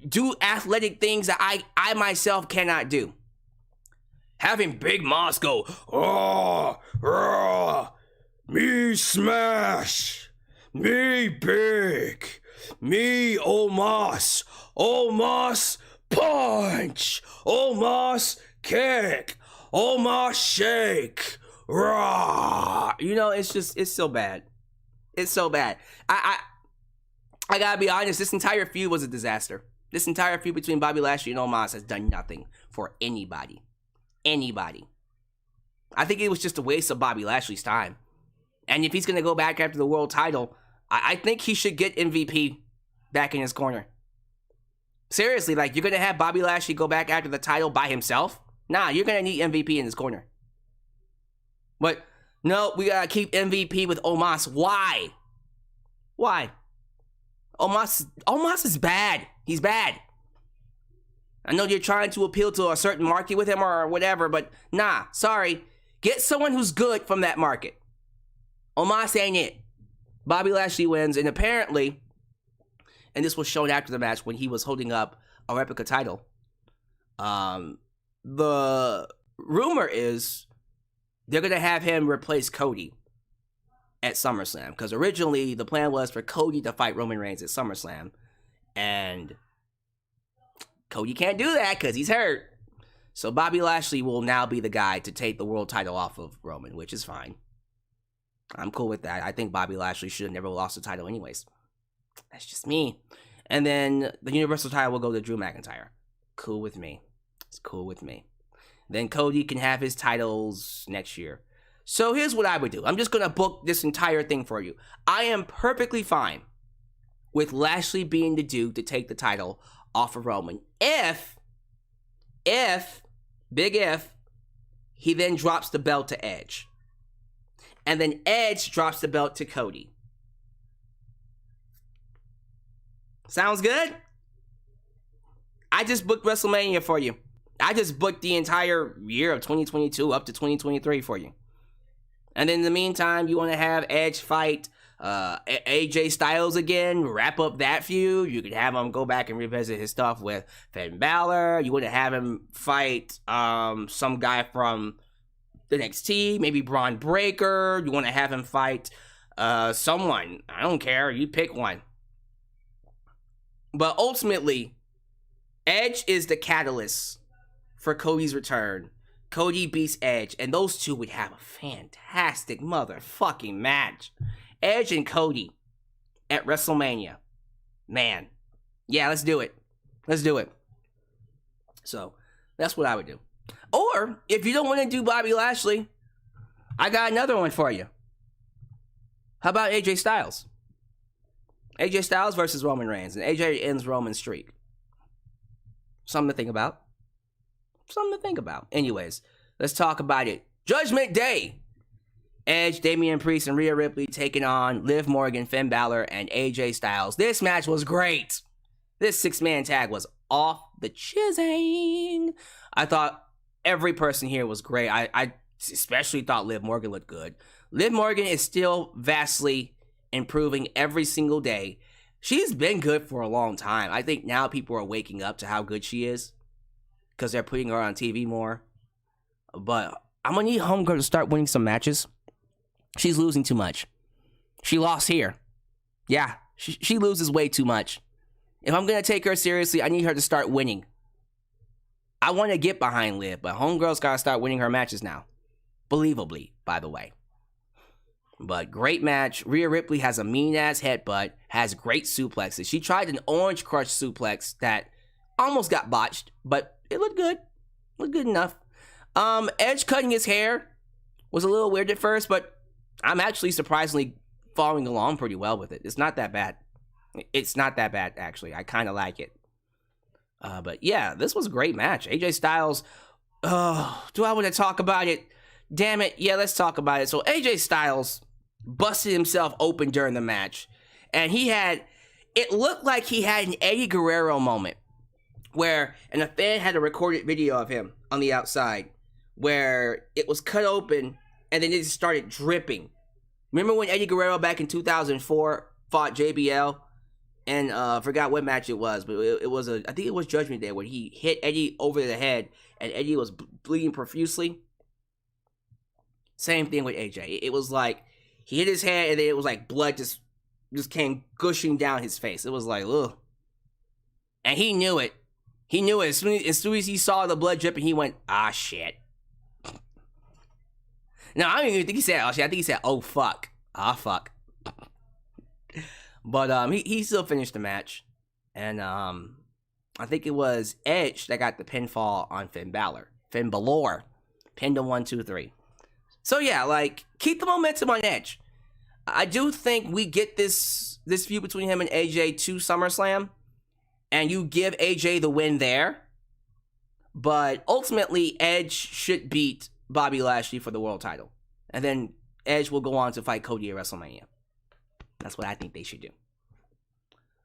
do athletic things that I myself cannot do. Having Big Moss go, oh, oh, me smash, me big, me Omos, Omos punch, Omos kick, Omos shake, rah. You know, it's so bad. It's so bad. I gotta be honest, this entire feud was a disaster. This entire feud between Bobby Lashley and Omos has done nothing for anybody. Anybody. I think it was just a waste of Bobby Lashley's time. And if he's going to go back after the world title, I think he should get MVP back in his corner. Seriously, like, you're going to have Bobby Lashley go back after the title by himself? Nah, you're going to need MVP in his corner. But, no, we got to keep MVP with Omos. Why? Why? Omos is bad. He's bad. I know you're trying to appeal to a certain market with him or whatever, but nah, sorry. Get someone who's good from that market. Omos ain't it. Bobby Lashley wins, and apparently, and this was shown after the match when he was holding up a replica title, the rumor is they're going to have him replace Cody at SummerSlam, because originally the plan was for Cody to fight Roman Reigns at SummerSlam, and Cody can't do that because he's hurt. So Bobby Lashley will now be the guy to take the world title off of Roman, which is fine. I'm cool with that. I think Bobby Lashley should have never lost the title anyways. That's just me. And then the Universal title will go to Drew McIntyre. Cool with me. It's cool with me. Then Cody can have his titles next year. So here's what I would do. I'm just going to book this entire thing for you. I am perfectly fine with Lashley being the dude to take the title off of Roman. Big if, he then drops the belt to Edge. And then Edge drops the belt to Cody. Sounds good? I just booked WrestleMania for you. I just booked the entire year of 2022 up to 2023 for you. And then in the meantime, you want to have Edge fight AJ Styles again, wrap up that feud. You could have him go back and revisit his stuff with Finn Balor. You want to have him fight some guy from the NXT, maybe Braun Breaker. You want to have him fight someone. I don't care. You pick one. But ultimately, Edge is the catalyst for Cody's return. Cody beats Edge, and those two would have a fantastic motherfucking match. Edge and Cody at WrestleMania. Man. Yeah, let's do it. Let's do it. So, that's what I would do. Or, if you don't want to do Bobby Lashley, I got another one for you. How about AJ Styles? AJ Styles versus Roman Reigns, and AJ ends Roman's streak. Something to think about. Something to think about. Anyways, let's talk about it. Judgment Day. Edge, Damian Priest, and Rhea Ripley taking on Liv Morgan, Finn Balor, and AJ Styles. This match was great. This 6-man tag was off the chising. I thought every person here was great. I especially thought Liv Morgan looked good. Liv Morgan is still vastly improving every single day. She's been good for a long time. I think now people are waking up to how good she is because they're putting her on TV more. But I'm going to need Homegirl to start winning some matches. She's losing too much. She lost here. Yeah, she loses way too much. If I'm going to take her seriously, I need her to start winning. I want to get behind Liv, but Homegirl's got to start winning her matches now. Believably, by the way. But great match. Rhea Ripley has a mean-ass headbutt, has great suplexes. She tried an orange crush suplex that almost got botched, but it looked good. Looked good enough. Edge cutting his hair was a little weird at first, but I'm actually surprisingly following along pretty well with it. It's not that bad. It's not that bad, actually. I kind of like it. But yeah, this was a great match. AJ Styles, do I want to talk about it? Damn it. Yeah, let's talk about it. So AJ Styles busted himself open during the match. And it looked like he had an Eddie Guerrero moment where, and a fan had a recorded video of him on the outside where it was cut open and then it just started dripping. Remember when Eddie Guerrero back in 2004 fought JBL? And I forgot what match it was, but it was I think it was Judgment Day where he hit Eddie over the head and Eddie was bleeding profusely. Same thing with AJ. It was like he hit his head and then it was like blood just came gushing down his face. It was like, ugh. And he knew it. He knew it. As soon as he saw the blood dripping, he went, ah, shit. No, I don't even think he said, oh, shit. I think he said, oh, fuck. Ah, fuck. But he still finished the match. And I think it was Edge that got the pinfall on Finn Balor. Finn Balor. Pinned him 1, 2, 3. So yeah, like, keep the momentum on Edge. I do think we get this feud between him and AJ to SummerSlam. And you give AJ the win there. But ultimately, Edge should beat Bobby Lashley for the world title. And then Edge will go on to fight Cody at WrestleMania. That's what I think they should do.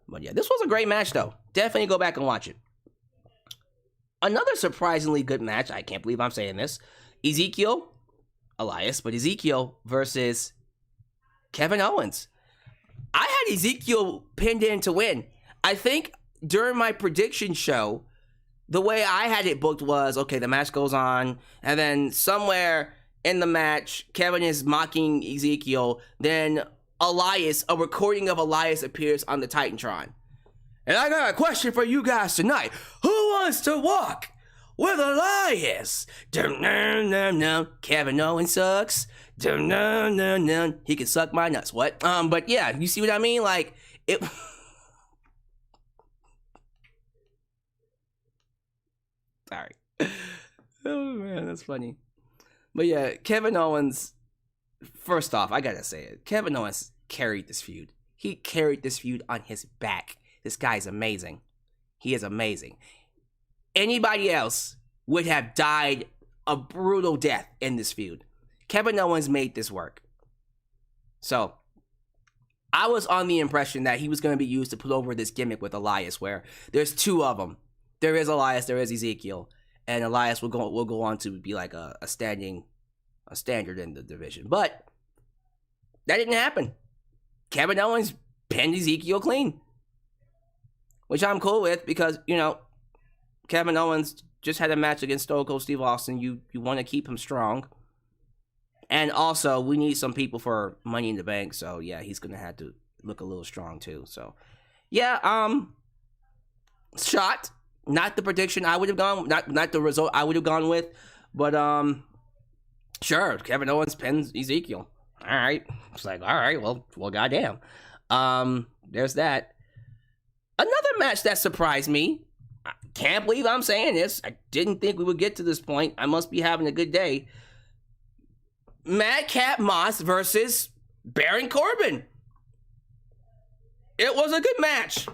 But yeah, this was a great match though. Definitely go back and watch it. another surprisingly good match. I can't believe I'm saying this. Elias, but Ezekiel versus Kevin Owens. I had Ezekiel pinned in to win. I think during my prediction show, the way I had it booked was, okay, the match goes on, and then somewhere in the match, Kevin is mocking Ezekiel, then Elias, a recording of Elias appears on the Titantron. And I got a question for you guys tonight. Who wants to walk with Elias? Dum-dum-dum-dum. Kevin Owens sucks. Dum-dum-dum-dum. He can suck my nuts. What? But yeah, you see what I mean? Like, it... Sorry. Oh, man, that's funny. But yeah, Kevin Owens, first off, I gotta say it. Kevin Owens carried this feud. He carried this feud on his back. This guy's amazing. He is amazing. Anybody else would have died a brutal death in this feud. Kevin Owens made this work. So, I was on the impression that he was going to be used to put over this gimmick with Elias, where there's two of them. There is Elias, there is Ezekiel. And Elias will go on to be like a standard in the division. But that didn't happen. Kevin Owens pinned Ezekiel clean. Which I'm cool with because, you know, Kevin Owens just had a match against Stone Cold Steve Austin. You want to keep him strong. And also, we need some people for Money in the Bank. So, yeah, he's going to have to look a little strong, too. So, yeah, shot. Not the prediction I would have gone, not the result I would have gone with. But, sure, Kevin Owens pins Ezekiel. All right. It's like, all right, well, goddamn. There's that. Another match that surprised me. I can't believe I'm saying this. I didn't think we would get to this point. I must be having a good day. Madcap Moss versus Baron Corbin. It was a good match.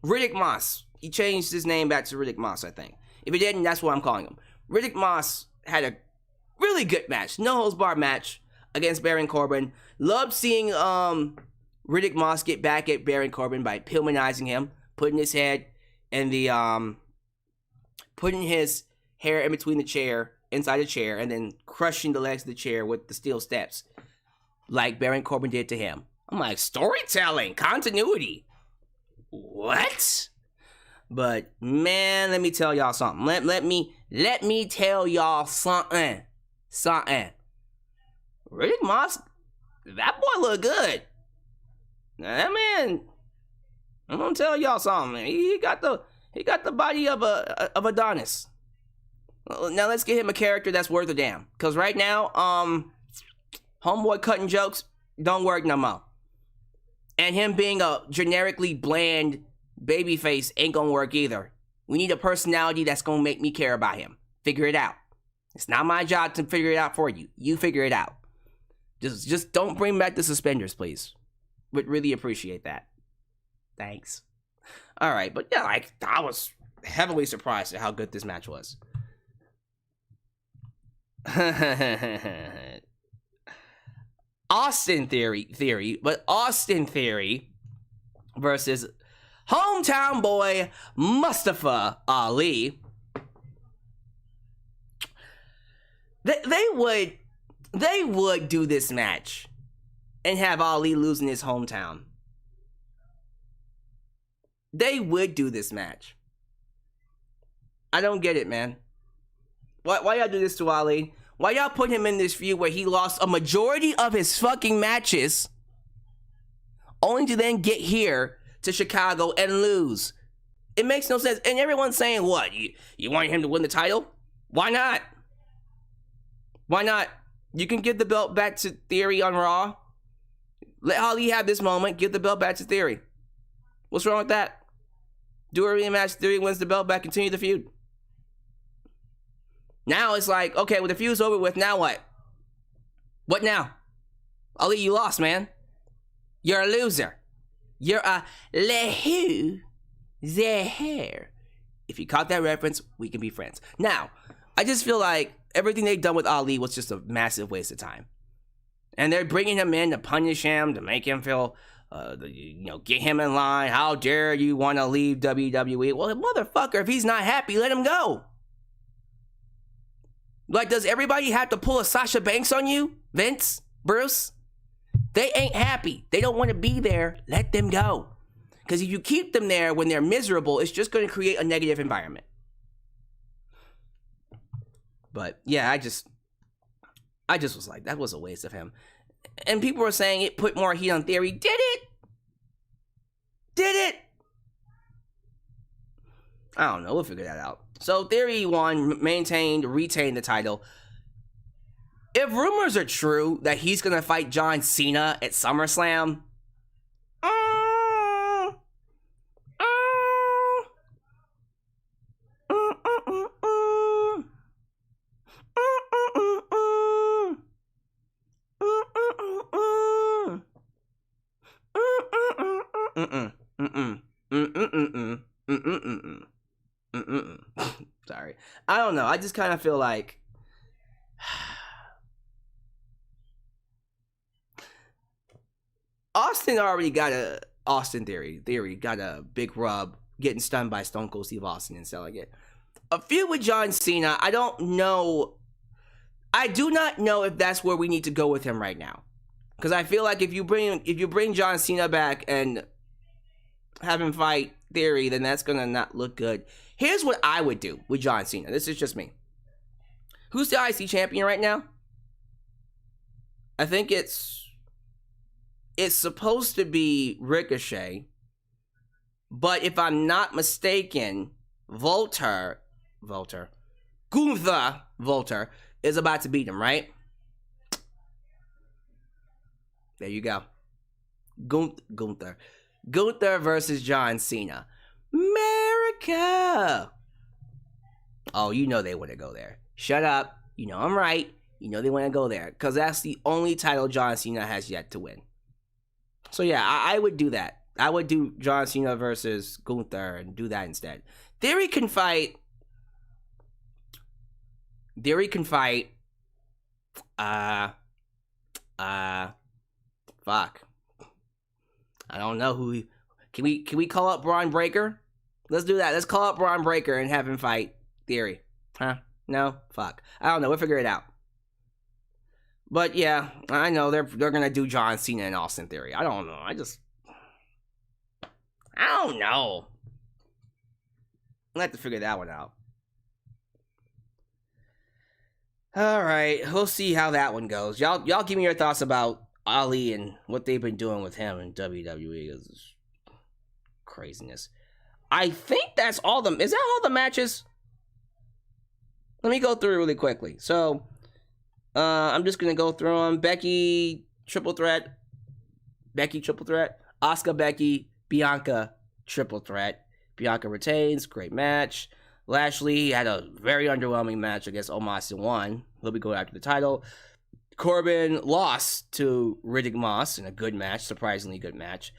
Riddick Moss. He changed his name back to Riddick Moss, I think. If he didn't, that's what I'm calling him. Riddick Moss had a really good match. No holds barred match against Baron Corbin. Loved seeing Riddick Moss get back at Baron Corbin by Pillmanizing him, putting his head in the putting his hair in between the chair, inside the chair, and then crushing the legs of the chair with the steel steps, like Baron Corbin did to him. I'm like, storytelling, continuity. What? But man, let me tell y'all something. Let me tell y'all something. Riddick Moss, that boy look good. That man, I'm gonna tell y'all something. He got the body of Adonis. Now let's get him a character that's worth a damn. Cause right now, homeboy cutting jokes don't work no more. And him being a generically bland babyface ain't gonna work either. We need a personality that's gonna make me care about him. Figure it out. It's not my job to figure it out for you. You figure it out. Just don't bring back the suspenders, please. Would really appreciate that. Thanks. All right, but yeah, like I was heavily surprised at how good this match was. Austin Theory versus hometown boy Mustafa Ali. They would do this match and have Ali lose in his hometown. They would do this match. I don't get it, man. Why y'all do this to Ali? Why y'all put him in this feud where he lost a majority of his fucking matches only to then get here to Chicago and lose? It makes no sense. And everyone's saying, what? You want him to win the title? Why not? Why not? You can give the belt back to Theory on Raw. Let Ali have this moment. Give the belt back to Theory. What's wrong with that? Do a rematch. Theory wins the belt back. Continue the feud. Now it's like, okay, well, the feud's over with. Now what? What now? Ali, you lost, man. You're a loser. You're a lehu there. If you caught that reference, we can be friends. Now, I just feel like everything they've done with Ali was just a massive waste of time. And they're bringing him in to punish him, to make him feel, get him in line. How dare you want to leave WWE? Well, motherfucker, if he's not happy, let him go. Like, does everybody have to pull a Sasha Banks on you, Vince, Bruce? They ain't happy. They don't want to be there. Let them go. Because if you keep them there when they're miserable, it's just going to create a negative environment. But yeah, I just was like, that was a waste of him. And people were saying it put more heat on Theory. Did it? Did it? I don't know. We'll figure that out. So Theory won, retained the title. If rumors are true that he's going to fight John Cena at SummerSlam, sorry. I don't know. I just kind of feel like Austin Theory got a big rub getting stunned by Stone Cold Steve Austin and selling it. A feud with John Cena, I don't know. I do not know if that's where we need to go with him right now. Because I feel like if you bring John Cena back and have him fight Theory, then that's gonna not look good. Here's what I would do with John Cena. This is just me. Who's the IC champion right now? I think it's supposed to be Ricochet, but if I'm not mistaken, Gunther Volter is about to beat him, right? There you go. Gunther versus John Cena. America! Oh, you know they want to go there. Shut up. You know I'm right. You know they want to go there. Because that's the only title John Cena has yet to win. So yeah, I would do that. I would do John Cena versus Gunther and do that instead. Theory can fight. Fuck. I don't know who. Can we call up Braun Breaker? Let's do that. Let's call up Braun Breaker and have him fight Theory. Huh? No? Fuck. I don't know. We'll figure it out. But yeah, I know they're gonna do John Cena and Austin Theory. I don't know. I don't know. I'll have to figure that one out. All right, we'll see how that one goes. Y'all give me your thoughts about Ali and what they've been doing with him in WWE. It's craziness. I think that's all the. Is that all the matches? Let me go through it really quickly. So, I'm just gonna go through them. Becky triple threat. Asuka, Becky, Bianca triple threat. Bianca retains. Great match. Lashley had a very underwhelming match against Omos and won. He'll be going after the title. Corbin lost to Riddick Moss in a good match, surprisingly good match.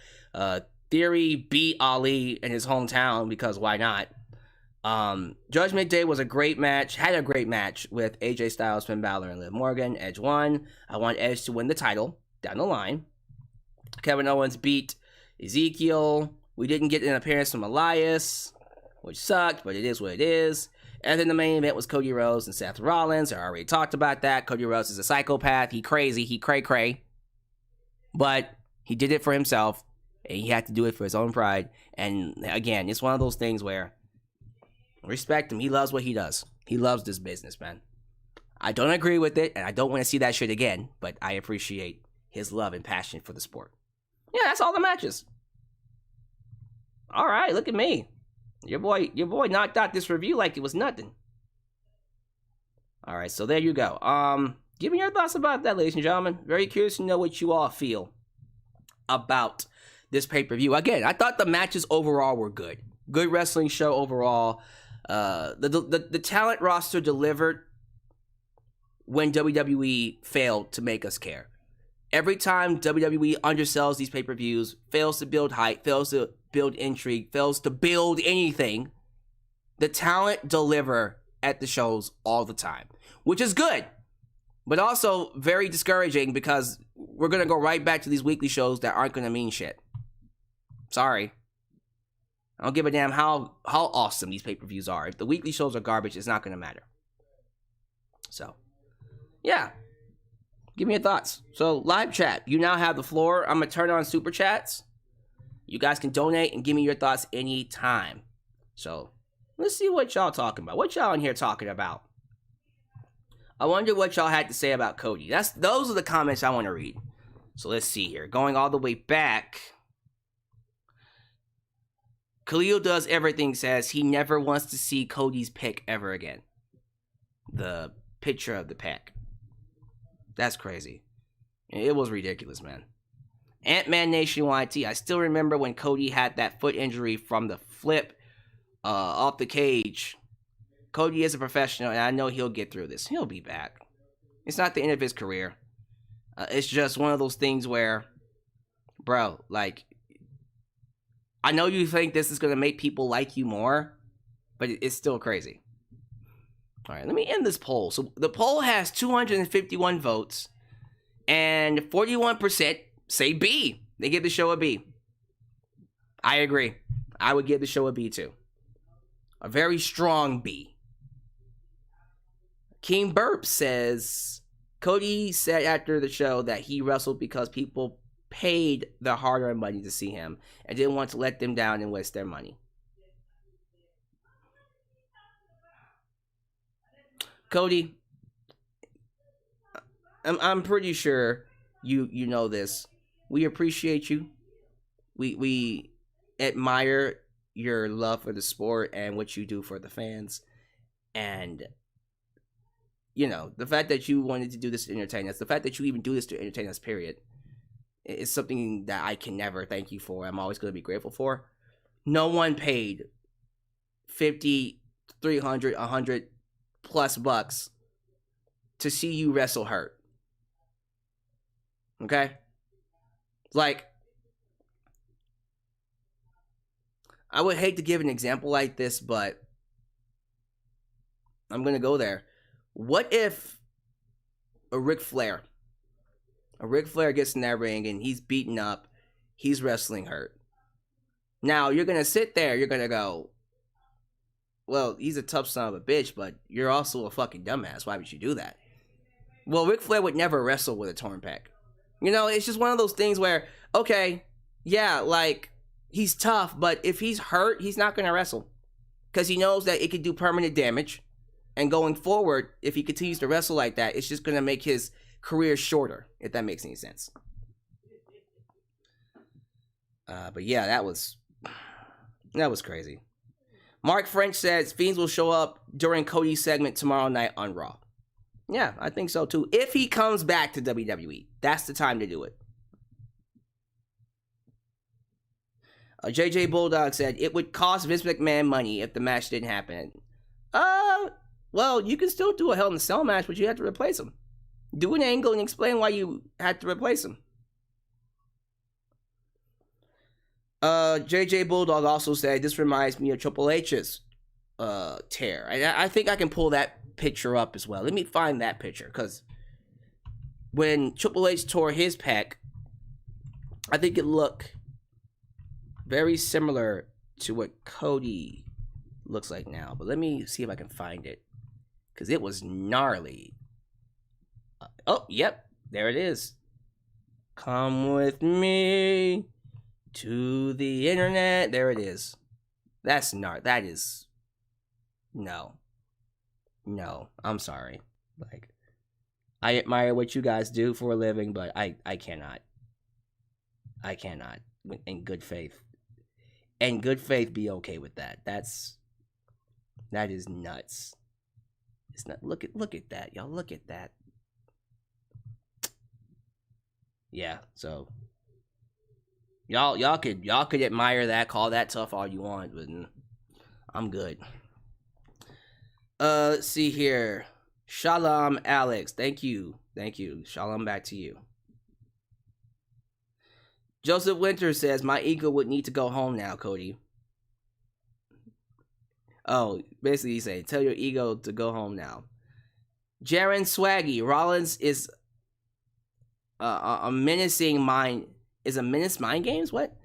Theory beat Ali in his hometown because why not? Judgment Day was a great match, had a great match with AJ Styles, Finn Balor, and Liv Morgan. Edge won. I want Edge to win the title down the line. Kevin Owens beat Ezekiel. We didn't get an appearance from Elias, which sucked, but it is what it is. And then the main event was Cody Rhodes and Seth Rollins. I already talked about that. Cody Rhodes is a psychopath. He crazy. He cray-cray. But he did it for himself. And he had to do it for his own pride. And again, it's one of those things where respect him. He loves what he does. He loves this business, man. I don't agree with it, and I don't want to see that shit again. But I appreciate his love and passion for the sport. Yeah, that's all the matches. All right, look at me. Your boy knocked out this review like it was nothing. All right, so there you go. Give me your thoughts about that, ladies and gentlemen. Very curious to know what you all feel about this pay-per-view. Again, I thought the matches overall were good. Good wrestling show overall. The talent roster delivered when WWE failed to make us care. Every time WWE undersells these pay-per-views, fails to build hype, fails to build intrigue, fails to build anything, the talent deliver at the shows all the time, which is good, but also very discouraging because we're going to go right back to these weekly shows that aren't going to mean shit. Sorry. I don't give a damn how awesome these pay-per-views are. If the weekly shows are garbage, it's not going to matter. So, yeah. Give me your thoughts. So, live chat, you now have the floor. I'm going to turn on super chats. You guys can donate and give me your thoughts anytime. So, let's see what y'all talking about. What y'all in here talking about? I wonder what y'all had to say about Cody. Those are the comments I want to read. So, let's see here. Going all the way back. Khalil Does Everything says he never wants to see Cody's pic ever again. The picture of the pack. That's crazy. It was ridiculous, man. Ant-Man Nation YT. I still remember when Cody had that foot injury from the flip off the cage. Cody is a professional, and I know he'll get through this. He'll be back. It's not the end of his career. It's just one of those things where, bro, like, I know you think this is going to make people like you more, but it's still crazy. All right, let me end this poll. So the poll has 251 votes, and 41% say B. They give the show a B. I agree. I would give the show a B too. A very strong B. King Burp says, Cody said after the show that he wrestled because people paid their hard-earned money to see him and didn't want to let them down and waste their money. Cody, I'm pretty sure you know this. We appreciate you. We admire your love for the sport and what you do for the fans. And, you know, the fact that you wanted to do this to entertain us, the fact that you even do this to entertain us, period, is something that I can never thank you for. I'm always going to be grateful for. No one paid $50, $300, $100 plus bucks to see you wrestle hurt. Okay? Like, I would hate to give an example like this, but I'm going to go there. What if a Ric Flair gets in that ring and he's beaten up, he's wrestling hurt. Now, you're going to sit there, you're going to go, well, he's a tough son of a bitch, but you're also a fucking dumbass. Why would you do that? Well, Ric Flair would never wrestle with a torn pec. You know, it's just one of those things where, okay, yeah, like, he's tough, but if he's hurt, he's not going to wrestle. Because he knows that it could do permanent damage. And going forward, if he continues to wrestle like that, it's just going to make his career shorter, if that makes any sense. But yeah, that was crazy. Mark French says Fiends will show up during Cody's segment tomorrow night on Raw. Yeah, I think so too. If he comes back to WWE, that's the time to do it. JJ Bulldog said it would cost Vince McMahon money if the match didn't happen. Well, you can still do a Hell in a Cell match, but you have to replace him. Do an angle and explain why you had to replace him. JJ Bulldog also said this reminds me of Triple H's tear. I think I can pull that picture up as well. Let me find that picture, because when Triple H tore his pec, I think it looked very similar to what Cody looks like now. But let me see if I can find it, because it was gnarly. Oh, yep, there it is. Come with me to the internet. There it is. That's gnarly. That is... No, I'm sorry. Like, I admire what you guys do for a living, but I cannot. In good faith. In good faith, be okay with that. That is nuts. It's not. Look at that, y'all. Look at that. Yeah. So y'all could admire that, call that tough all you want, but I'm good. Let's see here. Shalom, Alex. Thank you. Shalom back to you. Joseph Winter says, my ego would need to go home now, Cody. Oh, basically he's saying, tell your ego to go home now. Jaren Swaggy, Rollins is a menacing mind. Is a menace mind games? What?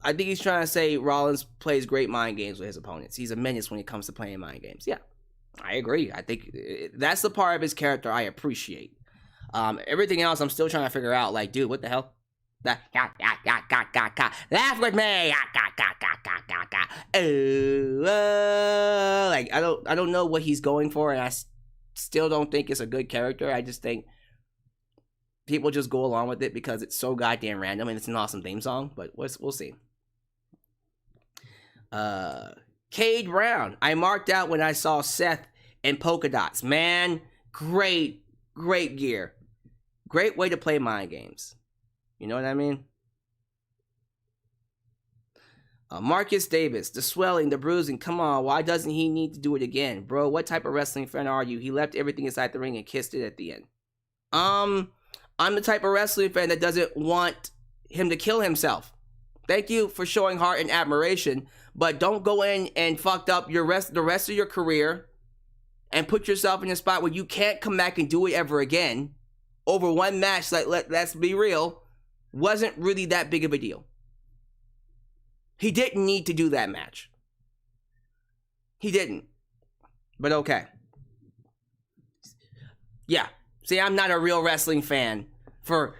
I think he's trying to say Rollins plays great mind games with his opponents. He's a menace when it comes to playing mind games. Yeah, I agree. I think that's the part of his character I appreciate. Everything else, I'm still trying to figure out. Like, dude, what the hell? Laugh with me. Like, I don't know what he's going for, and I still don't think it's a good character. I just think people just go along with it because it's so goddamn random, and it's an awesome theme song. But we'll see. Cade Brown. I marked out when I saw Seth and polka dots. Man, great gear. Great way to play mind games. You know what I mean? Marcus Davis. The swelling, the bruising. Come on, why doesn't he need to do it again? Bro, what type of wrestling fan are you? He left everything inside the ring and kissed it at the end. I'm the type of wrestling fan that doesn't want him to kill himself. Thank you for showing heart and admiration, but don't go in and fucked up the rest of your career and put yourself in a spot where you can't come back and do it ever again over one match. Like, let's be real, wasn't really that big of a deal. He didn't need to do that match. He didn't. But okay. Yeah. See, I'm not a real wrestling fan for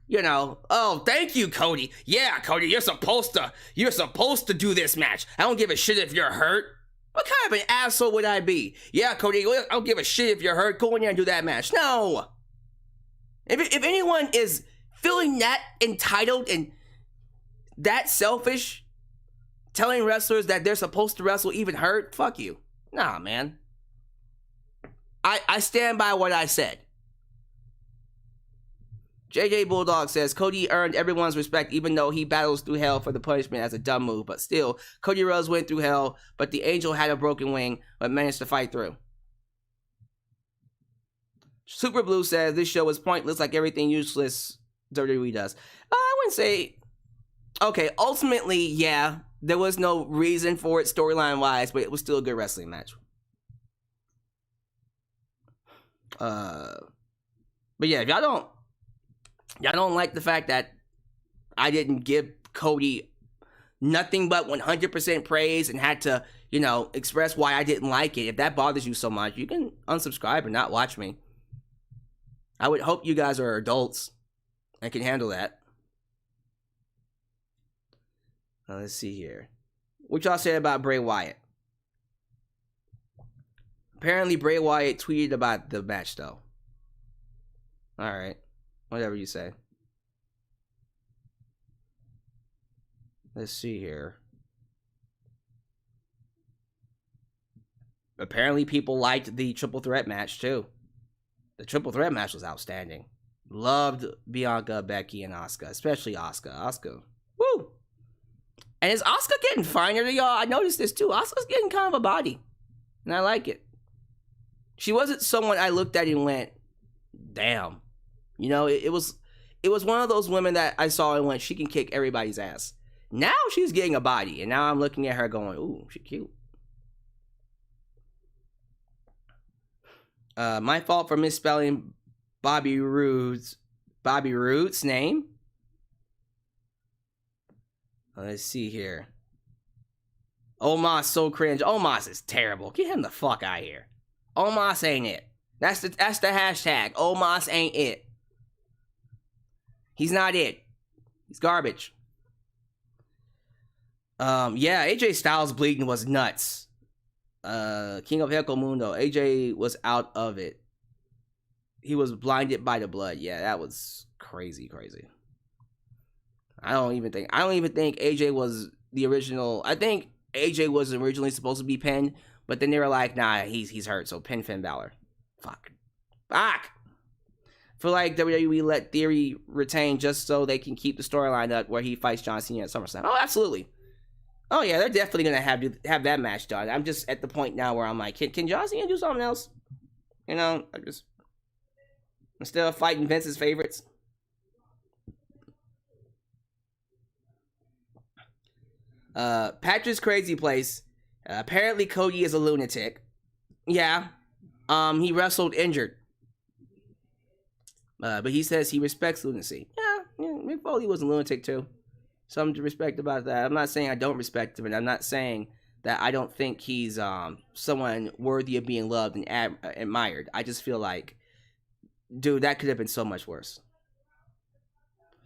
you know, oh, thank you, Cody. Yeah, Cody, you're supposed to do this match. I don't give a shit if you're hurt. What kind of an asshole would I be? Yeah, Cody, I don't give a shit if you're hurt. Go in there and do that match. No. If anyone is feeling that entitled and that selfish, telling wrestlers that they're supposed to wrestle even hurt, fuck you. Nah, man. I stand by what I said. JJ Bulldog says, Cody earned everyone's respect even though he battles through hell for the punishment as a dumb move. But still, Cody Rhodes went through hell, but the Angel had a broken wing, but managed to fight through. Super Blue says, this show is pointless like everything useless WWE does. I wouldn't say... Okay, ultimately, yeah, there was no reason for it storyline-wise, but it was still a good wrestling match. But yeah, if y'all don't like the fact that I didn't give Cody nothing but 100% praise and had to, you know, express why I didn't like it. If that bothers you so much, you can unsubscribe and not watch me. I would hope you guys are adults and can handle that. Now, let's see here. What y'all say about Bray Wyatt? Apparently, Bray Wyatt tweeted about the match, though. Alright. Whatever you say. Let's see here. Apparently, people liked the triple threat match, too. The triple threat match was outstanding. Loved Bianca, Becky, and Asuka. Especially Asuka. Asuka. Woo! And is Asuka getting finer to y'all? I noticed this, too. Asuka's getting kind of a body. And I like it. She wasn't someone I looked at and went, damn. You know, it was one of those women that I saw and went, she can kick everybody's ass. Now she's getting a body, and now I'm looking at her going, ooh, she's cute. My fault for misspelling Bobby Roode's name. Let's see here. Omos so cringe. Omos is terrible. Get him the fuck out of here. Omos ain't it. That's the hashtag. Omos ain't it. He's not it. He's garbage. Yeah, AJ Styles bleeding was nuts. King of Heco Mundo. AJ was out of it. He was blinded by the blood. Yeah, that was crazy. I don't even think AJ was the original. I think AJ was originally supposed to be pinned, but then they were like, nah, he's hurt, so pin Finn Balor. Fuck. Feel like WWE let Theory retain just so they can keep the storyline up where he fights John Cena at SummerSlam. Oh, absolutely. Oh yeah, they're definitely gonna have that match done. I'm just at the point now where I'm like, can John Cena do something else? You know, instead of fighting Vince's favorites. Patrick's Crazy Place. Apparently Cody is a lunatic. Yeah. He wrestled injured. But he says he respects lunacy. Yeah, Mick Foley was a lunatic too. Something to respect about that. I'm not saying I don't respect him, and I'm not saying that I don't think he's someone worthy of being loved and admired. I just feel like, dude, that could have been so much worse.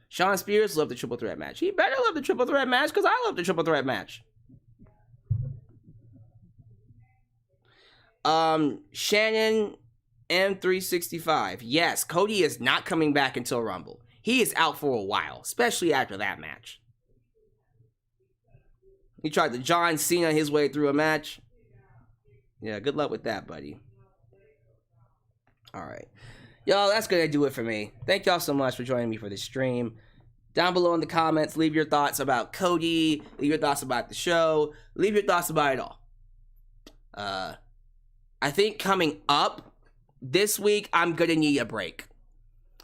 Shawn Spears loved the triple threat match. He better love the triple threat match because I love the triple threat match. Shannon M365. Yes, Cody is not coming back until Rumble. He is out for a while, especially after that match. He tried to John Cena his way through a match. Yeah, good luck with that, buddy. All right. Y'all, that's going to do it for me. Thank y'all so much for joining me for this stream. Down below in the comments, leave your thoughts about Cody. Leave your thoughts about the show. Leave your thoughts about it all. I think coming up this week, I'm going to need a break.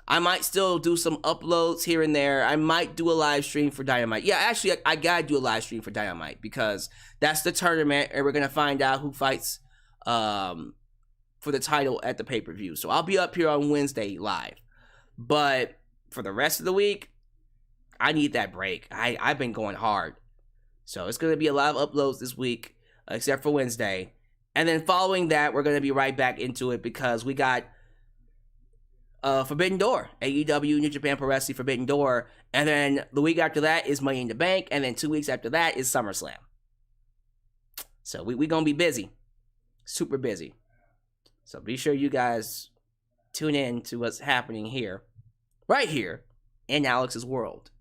I might still do some uploads here and there. I might do a live stream for Dynamite. Yeah, actually, I gotta do a live stream for Dynamite because that's the tournament, and we're gonna find out who fights for the title at the pay-per-view. So I'll be up here on Wednesday live. But for the rest of the week, I need that break. I've been going hard. So it's gonna be a lot of uploads this week, except for Wednesday. And then following that, we're gonna be right back into it because we got Forbidden Door, AEW, New Japan Pro Wrestling, Forbidden Door, and then the week after that is Money in the Bank, and then 2 weeks after that is SummerSlam. So we gonna be busy, super busy. So be sure you guys tune in to what's happening here, right here, in Alyx's world,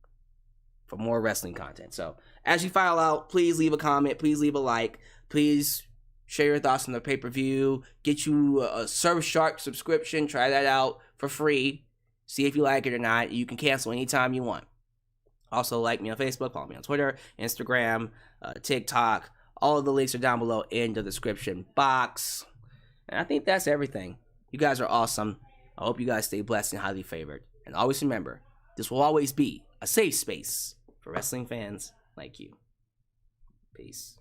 for more wrestling content. So as you file out, please leave a comment, please leave a like, please share your thoughts on the pay-per-view, get you a Surfshark subscription, try that out for free, see if you like it or not. You can cancel anytime you want. Also, like me on Facebook, follow me on Twitter, Instagram, TikTok. All of the links are down below in the description box. And I think that's everything. You guys are awesome. I hope you guys stay blessed and highly favored. And always remember, this will always be a safe space for wrestling fans like you. Peace.